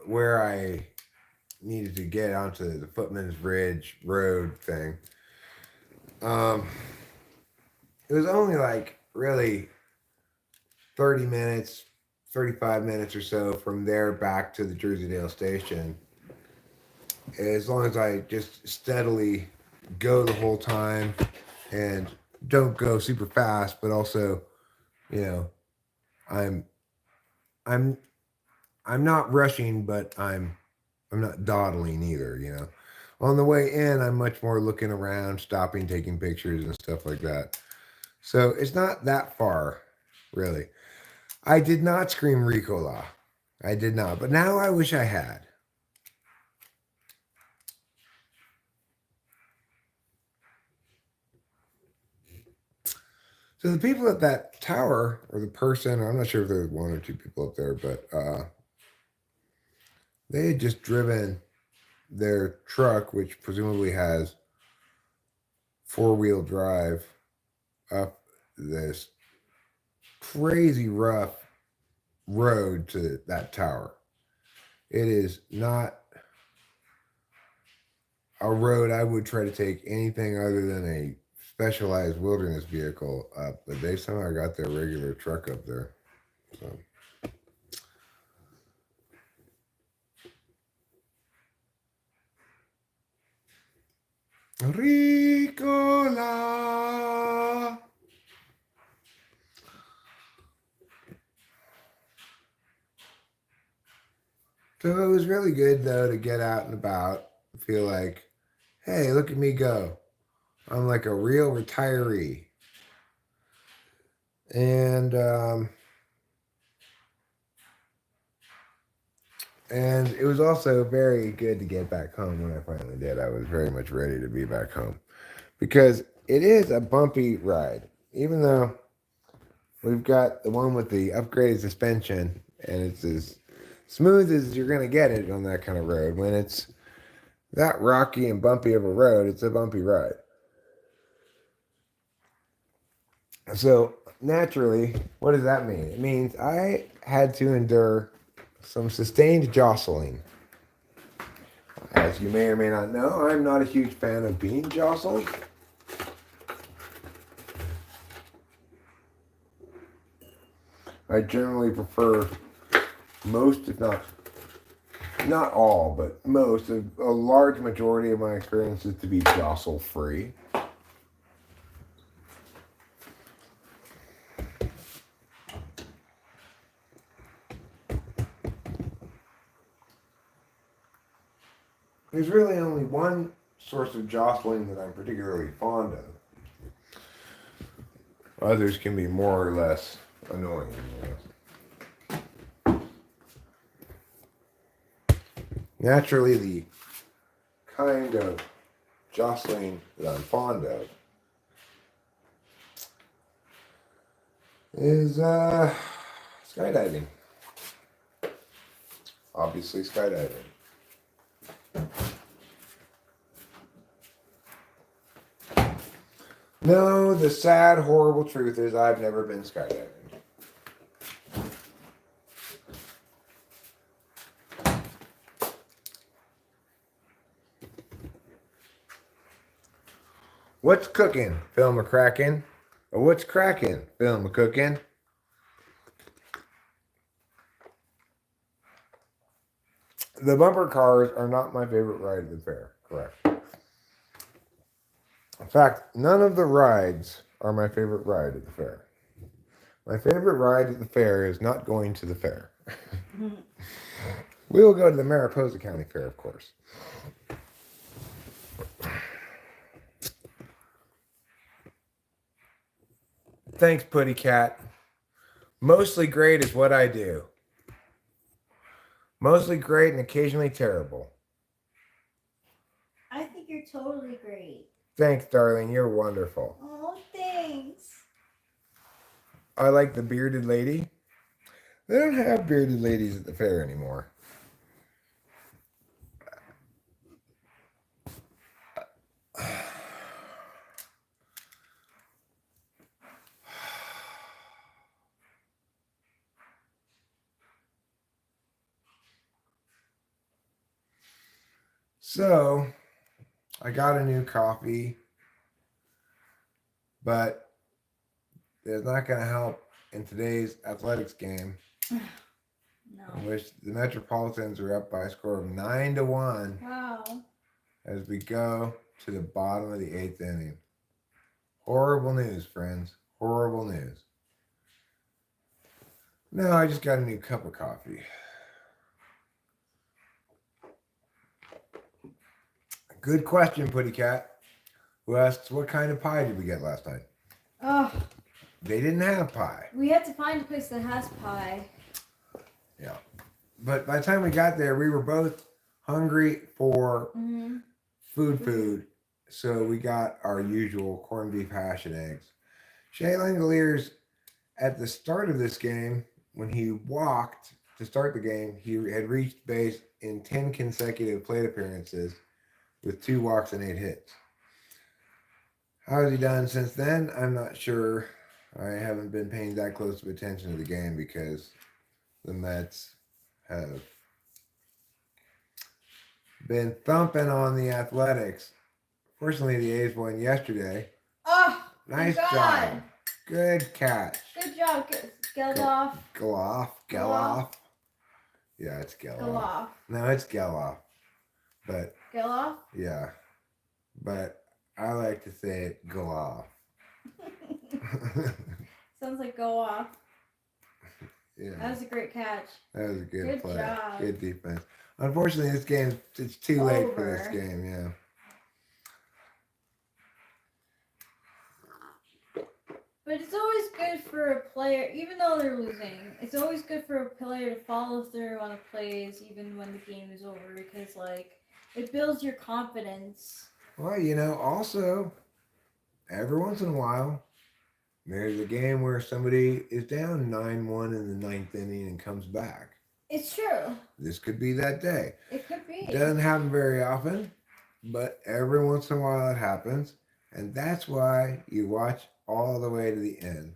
where I needed to get onto the Footman's Ridge Road thing. Um, it was only like really 30 minutes, 35 minutes or so from there back to the Jersey-Dale station. As long as I just steadily go the whole time and don't go super fast, but also, you know, I'm I'm I'm not rushing, but I'm not dawdling either, you know. On the way in, I'm much more looking around, stopping, taking pictures and stuff like that. So it's not that far, really. I did not scream Ricola. I did not. But now I wish I had. So the people at that tower, or the person, I'm not sure if there's 1 or 2 people up there, but they had just driven their truck, which presumably has 4-wheel drive, up this crazy rough road to that tower. It is not a road I would try to take anything other than a specialized wilderness vehicle up, but they somehow got their regular truck up there. So Ricola. So it was really good though to get out and about, feel like, hey, look at me go. I'm like a real retiree. And and it was also very good to get back home when I finally did. I was very much ready to be back home because it is a bumpy ride. Even though we've got the one with the upgraded suspension and it's as smooth as you're going to get it on that kind of road. When it's that rocky and bumpy of a road, it's a bumpy ride. So naturally, what does that mean? It means I had to endure some sustained jostling. As you may or may not know, I'm not a huge fan of being jostled. I generally prefer most, if not all, but most, a large majority of my experiences to be jostle free. There's really only one source of jostling that I'm particularly fond of. Others can be more or less annoying. Naturally, the kind of jostling that I'm fond of is skydiving. Obviously, skydiving. No, the sad, horrible truth is I've never been skydiving. What's cooking? Film a cracking. Or what's cracking? Film a cooking. The bumper cars are not my favorite ride at the fair. Correct. In fact, none of the rides are my favorite ride at the fair. My favorite ride at the fair is not going to the fair. We will go to the Mariposa County Fair, of course. Thanks, Putty Cat. Mostly great is what I do. Mostly great and occasionally terrible. I think you're totally great. Thanks, darling. You're wonderful. Oh, thanks. I like the bearded lady. They don't have bearded ladies at the fair anymore. So, I got a new coffee, but it's not going to help in today's athletics game, No. in which the Metropolitans are up by a score of 9-1 Wow. as we go to the bottom of the 8th inning. Horrible news, friends. Horrible news. No, I just got a new cup of coffee. Good question, Putty Cat. Who asks, what kind of pie did we get last night? Oh, They didn't have pie. we had to find a place that has pie. Yeah. But by the time we got there, we were both hungry for food. So we got our usual corned beef hash and eggs. Shea Langoliers, at the start of this game, when he walked to start the game, he had reached base in 10 consecutive plate appearances with 2 walks and 8 hits. How has he done since then? I'm not sure. I haven't been paying that close of attention to the game because the Mets have been thumping on the Athletics. Fortunately, the A's won yesterday. Oh, Nice God. job. Good catch. Good job, Geloff. Geloff. Yeah, it's Geloff. Geloff. No, it's Geloff. But, Geloff? yeah. But I like to say it Geloff. Sounds like go off. Yeah. That was a great catch. That was a good play. Job. Good defense. Unfortunately, this game, it's too late for this Over. game, yeah. But it's always good for a player, even though they're losing, it's always good for a player to follow through on the plays even when the game is over because, like, it builds your confidence. Well, also, every once in a while, there's a game where somebody is down 9-1 in the 9th inning and comes back. It's true. This could be that day. It could be. It doesn't happen very often, but every once in a while it happens. And that's why you watch all the way to the end.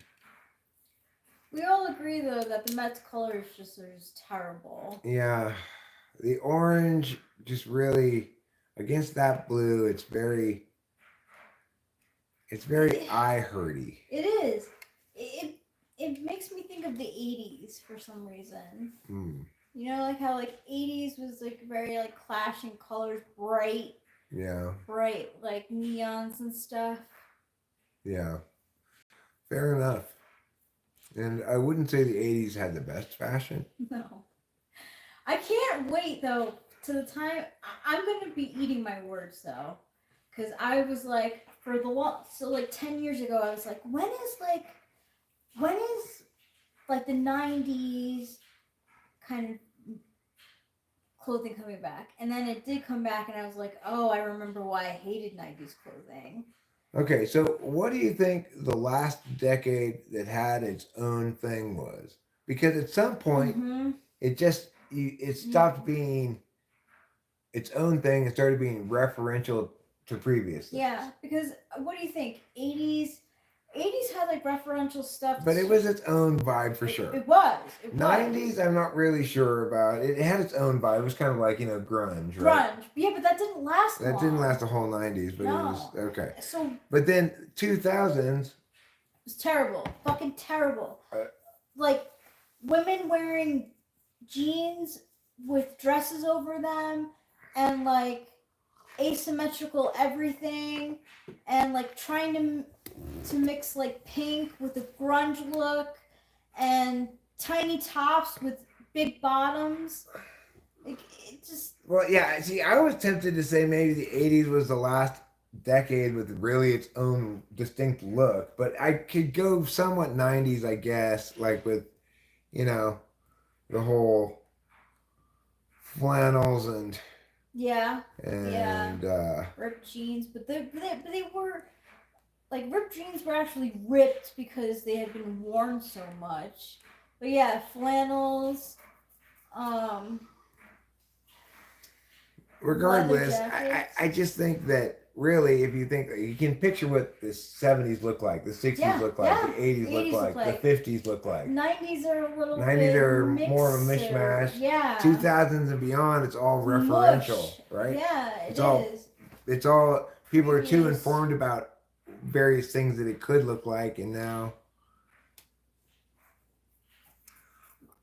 We all agree, though, that the Mets colors are just terrible. Yeah. The orange just really, against that blue, it's very eye-hurty. It is. It makes me think of the 80s for some reason. You know, like how, 80s was, very, clashing colors, bright. Yeah. Bright, neons and stuff. Yeah. Fair enough. And I wouldn't say the 80s had the best fashion. No. I can't wait, though, to the time I'm gonna be eating my words though, because I was like for the long so like 10 years ago I was like when is like the '90s kind of clothing coming back, and then it did come back, and I was like, oh, I remember why I hated '90s clothing. Okay, so what do you think the last decade that had its own thing was? Because at some point, Mm-hmm. it stopped being its own thing and started being referential to previous Yeah, things. because what do you think? '80s had like referential stuff. But it was its own vibe for sure. It was. It was. 90s, I'm not really sure about. It had its own vibe. It was kind of like, grunge, right? Grunge. Yeah, but that didn't last That long. didn't last the whole 90s, but it was No. okay. So it But then 2000s, was terrible. Fucking terrible. uh, Like women wearing jeans with dresses over them and like asymmetrical everything and like trying to mix like pink with a grunge look and tiny tops with big bottoms. Like it just well, yeah, see, I was tempted to say maybe the 80s was the last decade with really its own distinct look, but I could go somewhat 90s, I guess, like with, you know, the whole flannels and yeah, yeah, and ripped jeans, but they were like ripped jeans were actually ripped because they had been worn so much. But yeah, flannels, um, leather regardless, jackets. I just think that really, if you think you can picture what the 70s look like, the 60s Yeah, look like, yeah. the 80s look 80s look like, the like. 50s look like. '90s are a little 90s bit are more of a mixer. mishmash. Yeah. 2000s and beyond, it's all referential, Mush. right? Yeah, It's it all is. it's all people are too Previous. informed about various things that it could look like, and now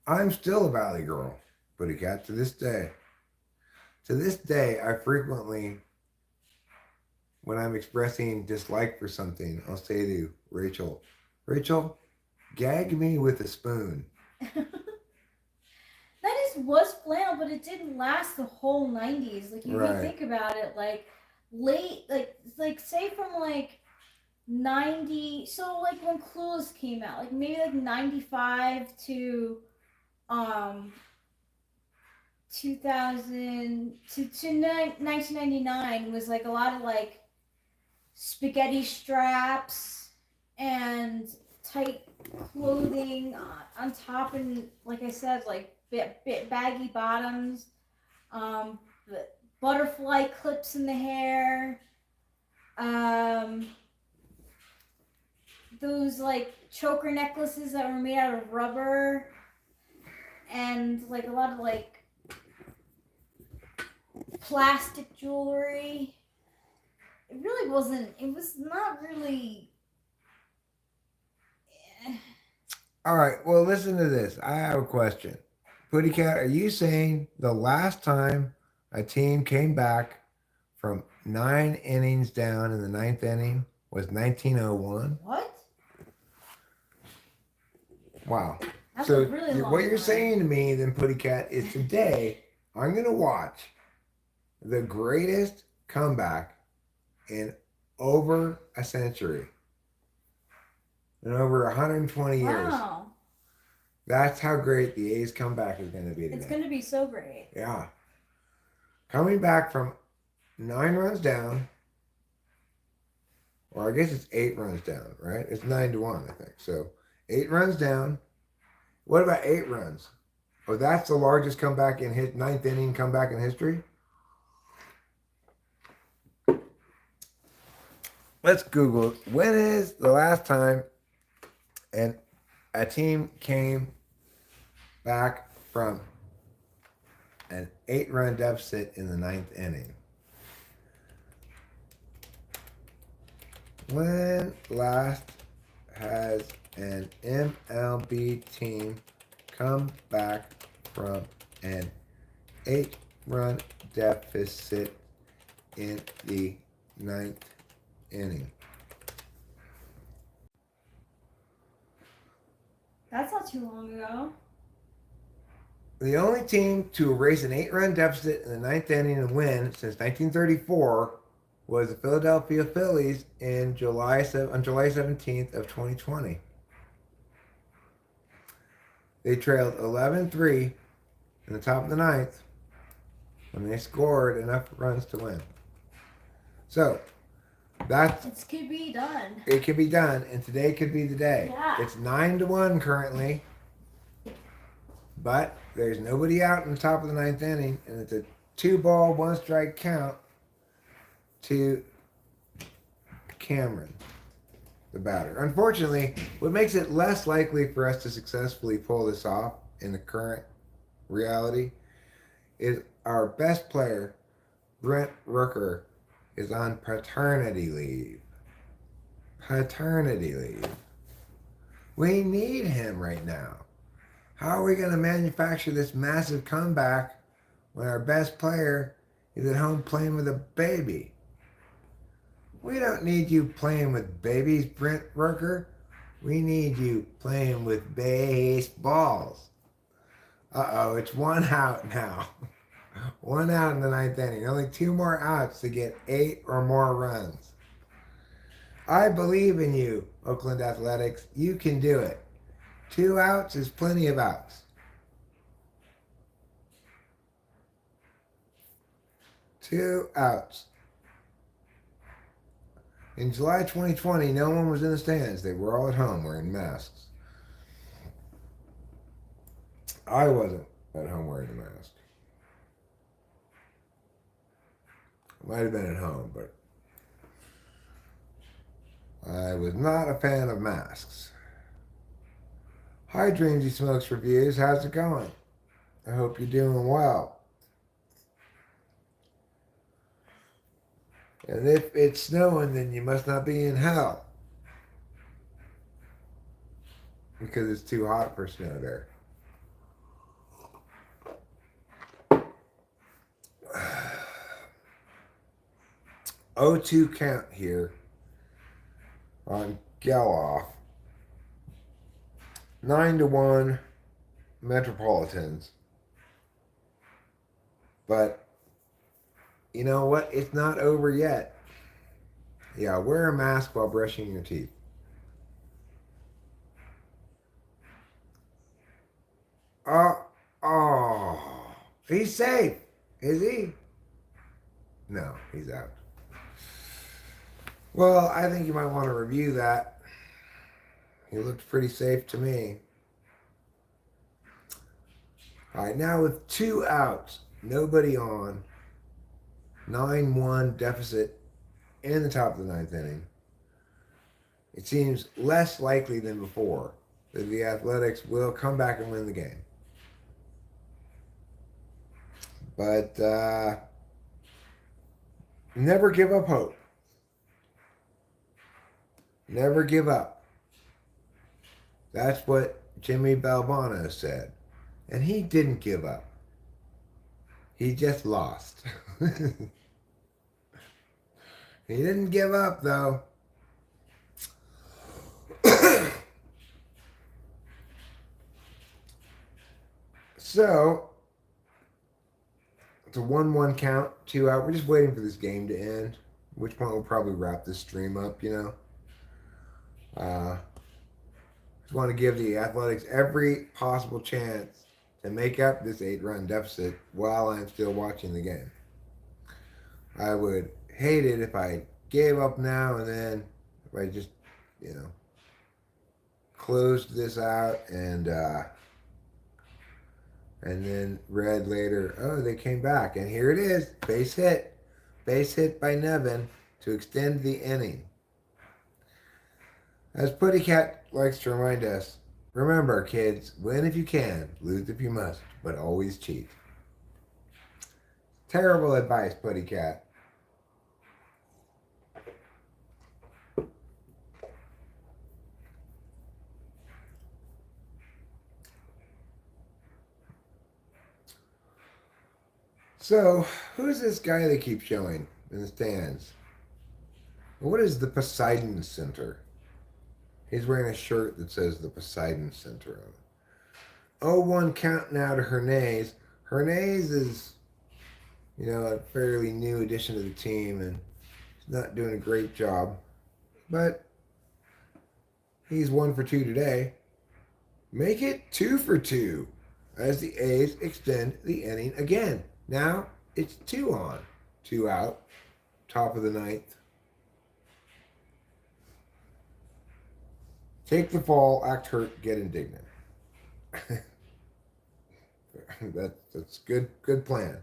I'm still a valley girl, Buddy Cat, to this day. To this day, I frequently, when I'm expressing dislike for something, I'll say to Rachel, gag me with a spoon. '90s was flannel, but it didn't last the whole '90s. Like if you Right. think about it, like late, like say from like '90. So like when Clueless came out, like maybe like '95 to um 2000 to 1999 was like a lot of like spaghetti straps and tight clothing on top, and like I said, like bit baggy bottoms, um, butterfly clips in the hair, um, those like choker necklaces that were made out of rubber, and like a lot of like plastic jewelry. It really wasn't. It was not really. All right. Well, listen to this. I have a question. Putty Cat, are you saying the last time a team came back from 9 innings down in the ninth inning was 1901? What? Wow. That's So a really long what you're time. saying to me, then, Putty Cat, is today I'm going to watch the greatest comeback in over a century, in over 120 years. Wow. That's how great the A's comeback is going to be today. It's going to be so great. Yeah. Coming back from 9 runs down, or I guess it's 8 runs down, right? It's 9-1, I think. So 8 runs down. What about 8 runs? Oh, that's the largest comeback in his ninth inning comeback in history. Let's Google when is the last time and a team came back from an 8-run deficit in the ninth inning. When last has an MLB team come back from an 8-run deficit in the ninth inning? That's not too long ago. The only team to erase an 8-run deficit in the ninth inning and win since 1934 was the Philadelphia Phillies on July 17th of 2020. They trailed 11-3 in the top of the ninth when they scored enough runs to win. So that's It could be done. it can be done, and today could be the day. Yeah. It's 9-1 currently, but there's nobody out in the top of the ninth inning, and it's a 2-ball, 1-strike count to Cameron, the batter. Unfortunately, what makes it less likely for us to successfully pull this off in the current reality is our best player, Brent Rooker, is on paternity leave. Paternity leave. We need him right now. How are we going to manufacture this massive comeback when our best player is at home playing with a baby? We don't need you playing with babies, Brent Rooker. We need you playing with baseballs. Uh-oh, it's 1 out now. 1 out in the ninth inning. Only 2 more outs to get 8 or more runs. I believe in you, Oakland Athletics. You can do it. 2 outs is plenty of outs. 2 outs. In July 2020, no one was in the stands. They were all at home wearing masks. I wasn't at home wearing a mask. I might have been at home, but I was not a fan of masks. Hi, Dreamsy Smokes Reviews. How's it going? I hope you're doing well. And if it's snowing, then you must not be in hell. Because it's too hot for snow there. O2 count here on Geloff. 9-1 Metropolitans. But you know what? It's not over yet. Yeah, wear a mask while brushing your teeth. Oh, he's safe. Is he? No, he's out. Well, I think you might want to review that. He looked pretty safe to me. All right, now with 2 outs, nobody on, 9-1 deficit in the top of the ninth inning, it seems less likely than before that the Athletics will come back and win the game. But never give up hope. Never give up. That's what Jimmy Balbano said. And he didn't give up. He just lost. He didn't give up, though. So, it's a 1-1 count, 2 out. We're just waiting for this game to end, at which point we'll probably wrap this stream up, you know. Just want to give the Athletics every possible chance to make up this 8-run deficit while I'm still watching the game. I would hate it if I gave up now and then, if I just, you know, closed this out and then read later, oh, they came back. And here it is, base hit. Base hit by Nevin to extend the inning. As Putty Cat likes to remind us, remember, kids, win if you can, lose if you must, but always cheat. Terrible advice, Putty Cat. So, who's this guy they keep showing in the stands? What is the Poseidon Center? He's wearing a shirt that says the Poseidon Center on it. 0-1 count now to Hernandez. Hernandez is, a fairly new addition to the team and he's not doing a great job. But he's 1 for 2 today. Make it 2 for 2 as the A's extend the inning again. Now it's 2 on, 2 out, top of the ninth. Take the fall, act hurt, get indignant. That's good plan.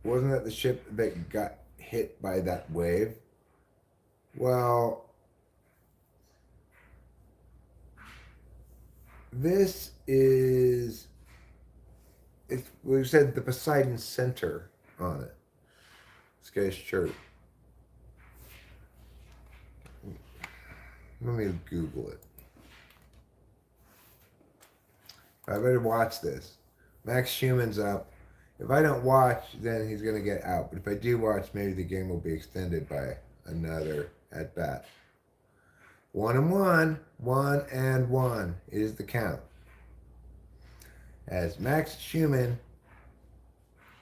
Wasn't that the ship that got hit by that wave? Well, this is, we said the Poseidon Center on it. This guy's shirt. Let me Google it. I better watch this. Max Schumann's up. If I don't watch, then he's going to get out. But if I do watch, maybe the game will be extended by another at bat. 1-1, 1-1 is the count. As Max Schumann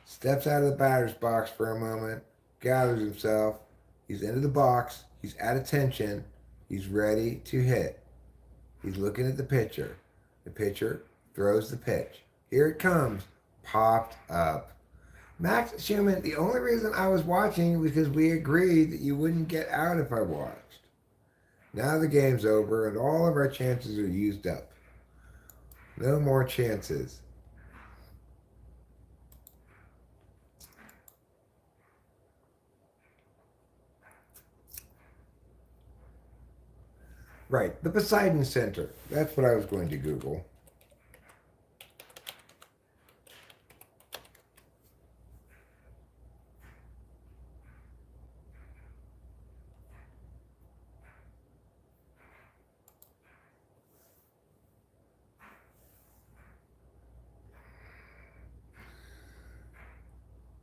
steps out of the batter's box for a moment, gathers himself, he's into the box, he's at attention, he's ready to hit. He's looking at the pitcher. The pitcher throws the pitch. Here it comes. Popped up. Max Schumann, the only reason I was watching was because we agreed that you wouldn't get out if I watched. Now the game's over and all of our chances are used up. No more chances. Right, the Poseidon Center. That's what I was going to Google.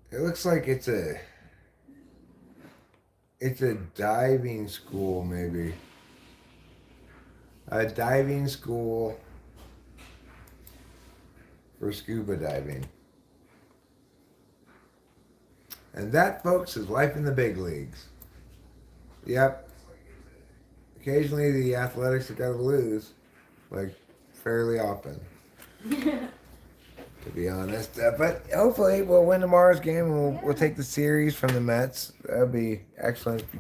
It looks like it's a diving school, maybe. A diving school for scuba diving. And that, folks, is life in the big leagues. Yep. Occasionally the Athletics have got to lose, like fairly often, to be honest. But hopefully we'll win tomorrow's game and we'll take the series from the Mets. That'd be excellent if we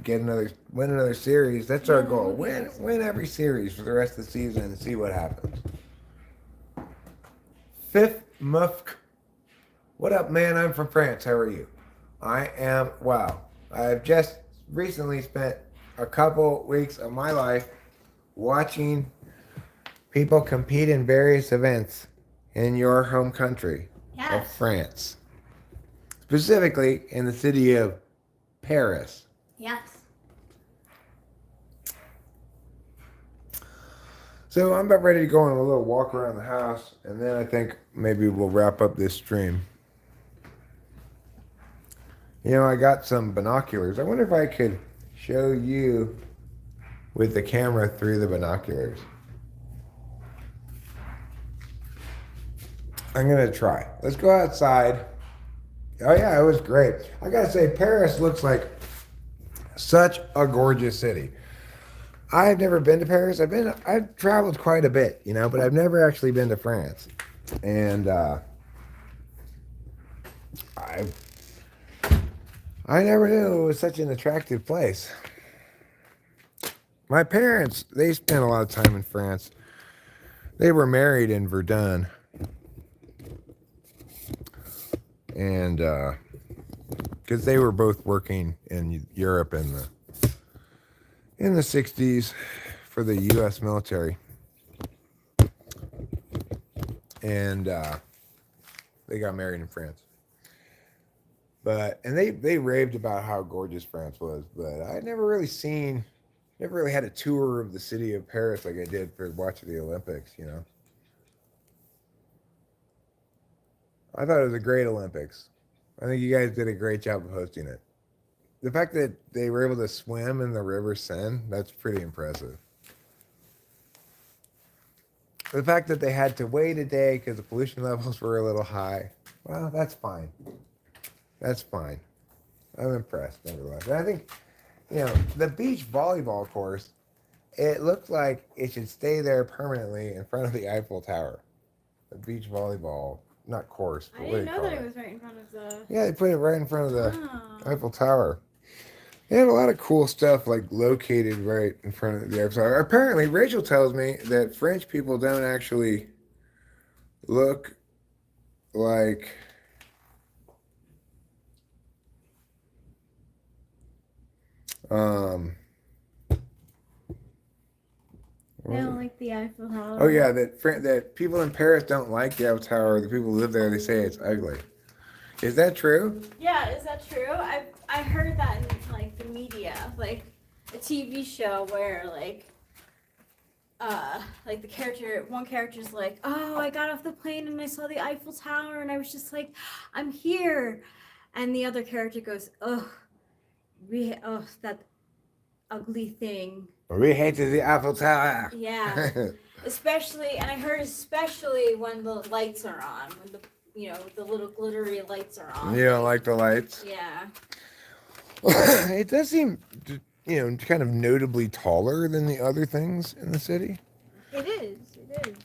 win another series. That's our goal. Win every series for the rest of the season and see what happens. Fifth Mufk. What up, man? I'm from France. How are you? I am well. I've just recently spent a couple weeks of my life watching people compete in various events in your home country of France. Specifically in the city of Paris. Yes. So I'm about ready to go on a little walk around the house, and then I think maybe we'll wrap up this stream. I got some binoculars. I wonder if I could show you with the camera through the binoculars. I'm going to try. Let's go outside. Oh, yeah, it was great. I got to say, Paris looks like such a gorgeous city. I've never been to Paris. I've traveled quite a bit, but I've never actually been to France. And I never knew it was such an attractive place. My parents, they spent a lot of time in France. They were married in Verdun. And because they were both working in Europe in the 60s for the U.S. military. And they got married in France. And they raved about how gorgeous France was, but I never really had a tour of the city of Paris like I did for watching the Olympics, I thought it was a great Olympics. I think you guys did a great job of hosting it. The fact that they were able to swim in the River Seine, that's pretty impressive. The fact that they had to wait a day because the pollution levels were a little high. Well, that's fine. That's fine. I'm impressed, nevertheless. And I think, the beach volleyball course, it looked like it should stay there permanently in front of the Eiffel Tower. The beach volleyball, not course, I but what do didn't you know call that it it? was right in front of the. Yeah, they put it right in front of the Oh. Eiffel Tower. They had a lot of cool stuff like located right in front of the Eiffel Tower. Apparently, Rachel tells me that French people don't actually look like um They what was don't it? like the Eiffel Tower. Oh yeah, that people in Paris don't like the Eiffel Tower. The people who live there, they say it's ugly. Is that true? Yeah, is that true? I heard that in like the media, like a TV show where like one character's like, oh, I got off the plane and I saw the Eiffel Tower and I was just like, I'm here, and the other character goes, oh, that ugly thing. We hated the Eiffel Tower. Yeah, especially, and I heard especially when the lights are on, when the little glittery lights are on. You don't like the lights? Yeah. It does seem, kind of notably taller than the other things in the city. It is. It is.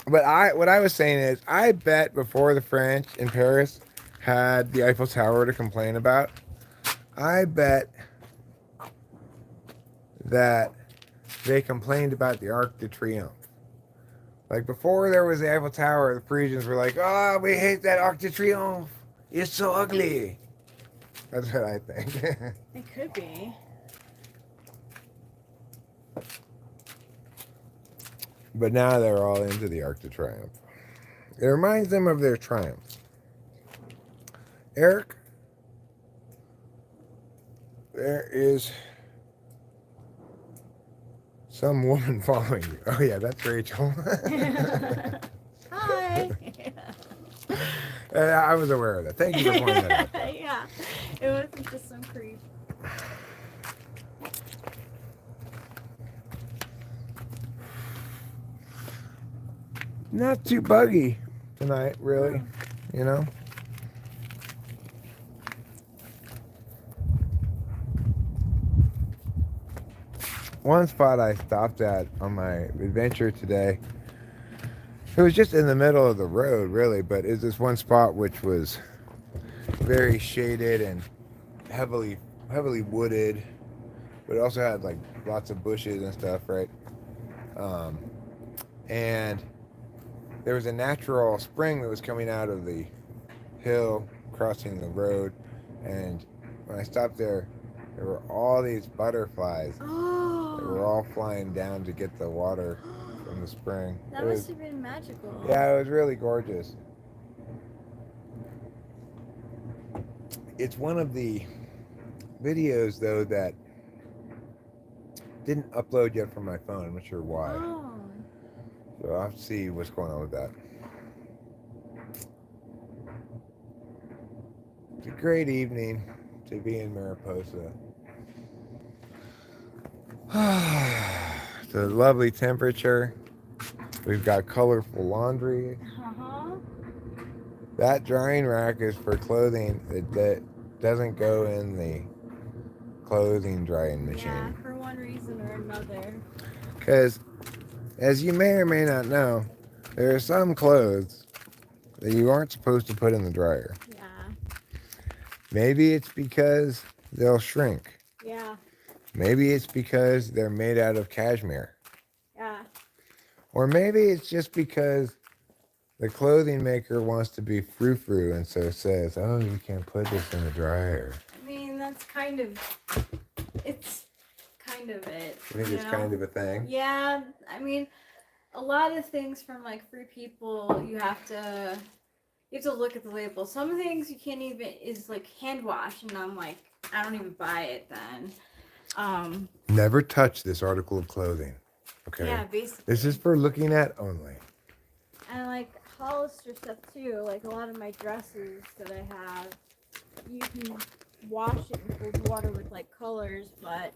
But what I was saying is, I bet before the French in Paris had the Eiffel Tower to complain about, I bet that they complained about the Arc de Triomphe. Like before there was the Eiffel Tower, the Parisians were like, "Oh, we hate that Arc de Triomphe. It's so ugly." That's what I think. It could be. But now they're all into the Arc de Triomphe. It reminds them of their triumphs. Eric, there is some woman following you. Oh yeah, that's Rachel. Hi. I was aware of that. Thank you for pointing that out. Yeah, it wasn't just some creep. Not too buggy tonight, really. You know? One spot I stopped at on my adventure today, it was just in the middle of the road, really, but it's this one spot which was very shaded and heavily wooded, but it also had like lots of bushes and stuff, right? And there was a natural spring that was coming out of the hill, crossing the road, and when I stopped there were all these butterflies. Oh. They were all flying down to get the water from the spring. That must have been magical. Yeah, it was really gorgeous. It's one of the videos, though, that didn't upload yet from my phone. I'm not sure why. Oh. So I'll have to see what's going on with that. It's a great evening to be in Mariposa. It's a lovely temperature. We've got colorful laundry. Uh-huh. That drying rack is for clothing that doesn't go in the clothing drying machine. Yeah, for one reason or another. Because, as you may or may not know, there are some clothes that you aren't supposed to put in the dryer. Yeah. Maybe it's because they'll shrink. Yeah. Maybe it's because they're made out of cashmere. Yeah. Or maybe it's just because the clothing maker wants to be frou-frou and so says, oh, you can't put this in the dryer. I mean, it's kind of it. You think it's kind of a thing? Yeah, I mean, a lot of things from like Free People, you have to look at the label. Some things you can't even is like hand wash, and I'm like, I don't even buy it then. Never touch this article of clothing. Okay. Yeah, basically. This is for looking at only. And like Hollister stuff too. Like a lot of my dresses that I have, you can wash it in cold water with like colors, but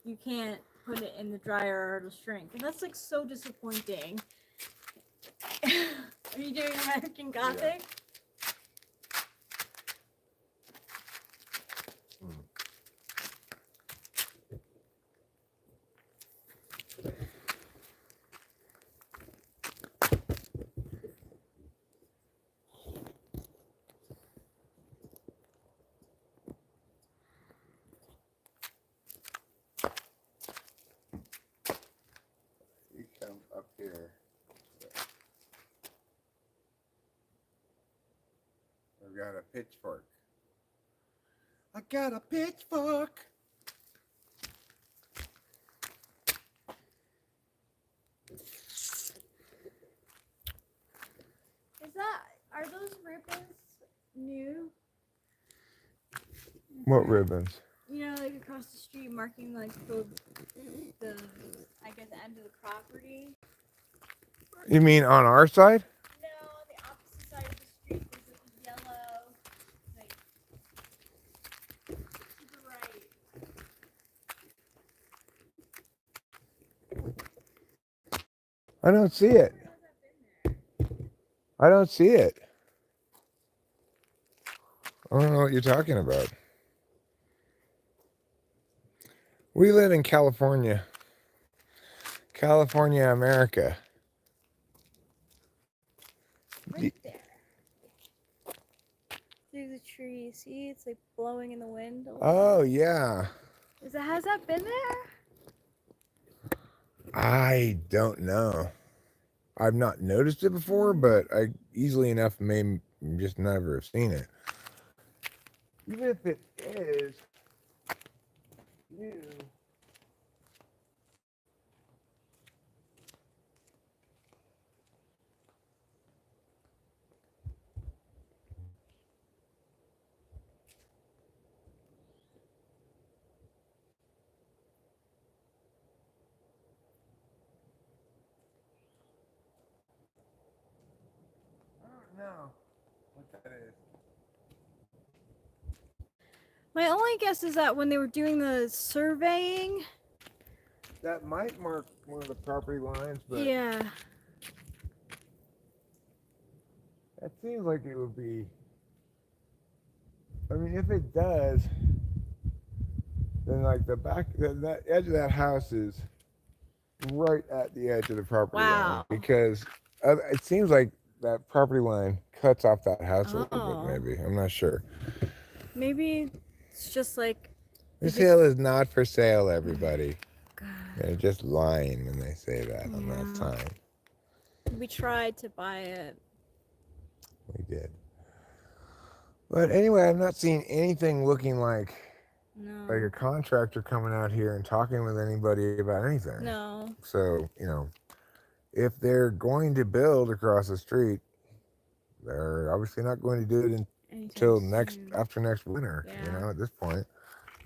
you can't put it in the dryer or it'll shrink. And that's like so disappointing. Are you doing American Gothic? You come up here. I've got a pitchfork. I got a pitchfork. Are those ribbons new? What ribbons? You know, like across the street marking like the I guess end of the property. You mean on our side? No, on the opposite side of the street there's a yellow like to the right. I don't see it. I don't see it. I don't know what you're talking about. We live in California. California, America. Right there. Through the tree. See, it's like blowing in the wind. Oh, yeah. Has that been there? I don't know. I've not noticed it before, but I easily enough may just never have seen it. Even if it is new. I don't know what that is. My only guess is that when they were doing the surveying. That might mark one of the property lines, but Yeah. that seems like it would be. I mean, if it does, then like the back, that edge of that house is right at the edge of the property line, because it seems like that property line cuts off that house a little bit. Maybe, I'm not sure. Maybe it's just like this hill is not for sale, everybody. God. They're just lying when they say that on that sign. We tried to buy it. We did. But anyway, I'm not seeing anything looking like a contractor coming out here and talking with anybody about anything. No. So, if they're going to build across the street, they're obviously not going to do it until after next winter. Yeah. At this point,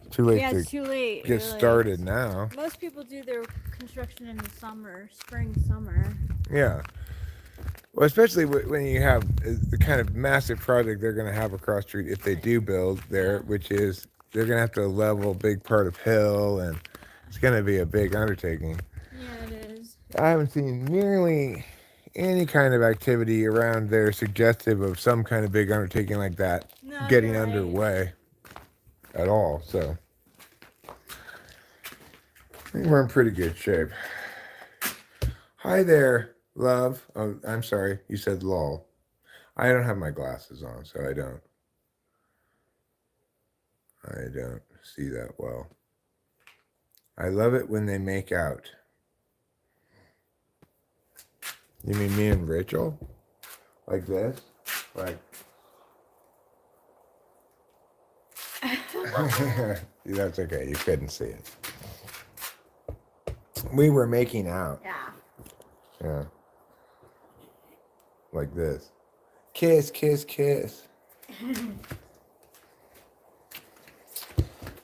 it's too late it's too late. Get started now. Most people do their construction in the spring, summer. Yeah. Well, especially when you have the kind of massive project they're going to have across the street if they do build there, which is they're going to have to level a big part of hill, and it's going to be a big undertaking. Yeah, it is. I haven't seen nearly any kind of activity around there suggestive of some kind of big undertaking like that getting underway at all. So I think we're in pretty good shape. Hi there, love. Oh, I'm sorry. You said lol. I don't have my glasses on, so I don't see that well. I love it when they make out. You mean me and Rachel? Like this? Like. That's okay. You couldn't see it. We were making out. Yeah. Yeah. Like this. Kiss, kiss, kiss.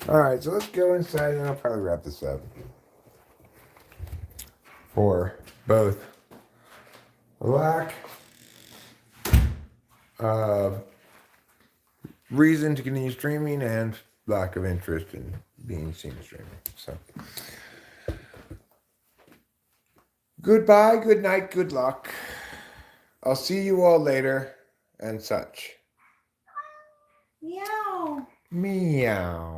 All right, so let's go inside and I'll probably wrap this up. For both lack of reason to continue streaming and lack of interest in being seen streaming. So, goodbye, good night, good luck. I'll see you all later and such. Meow. Meow.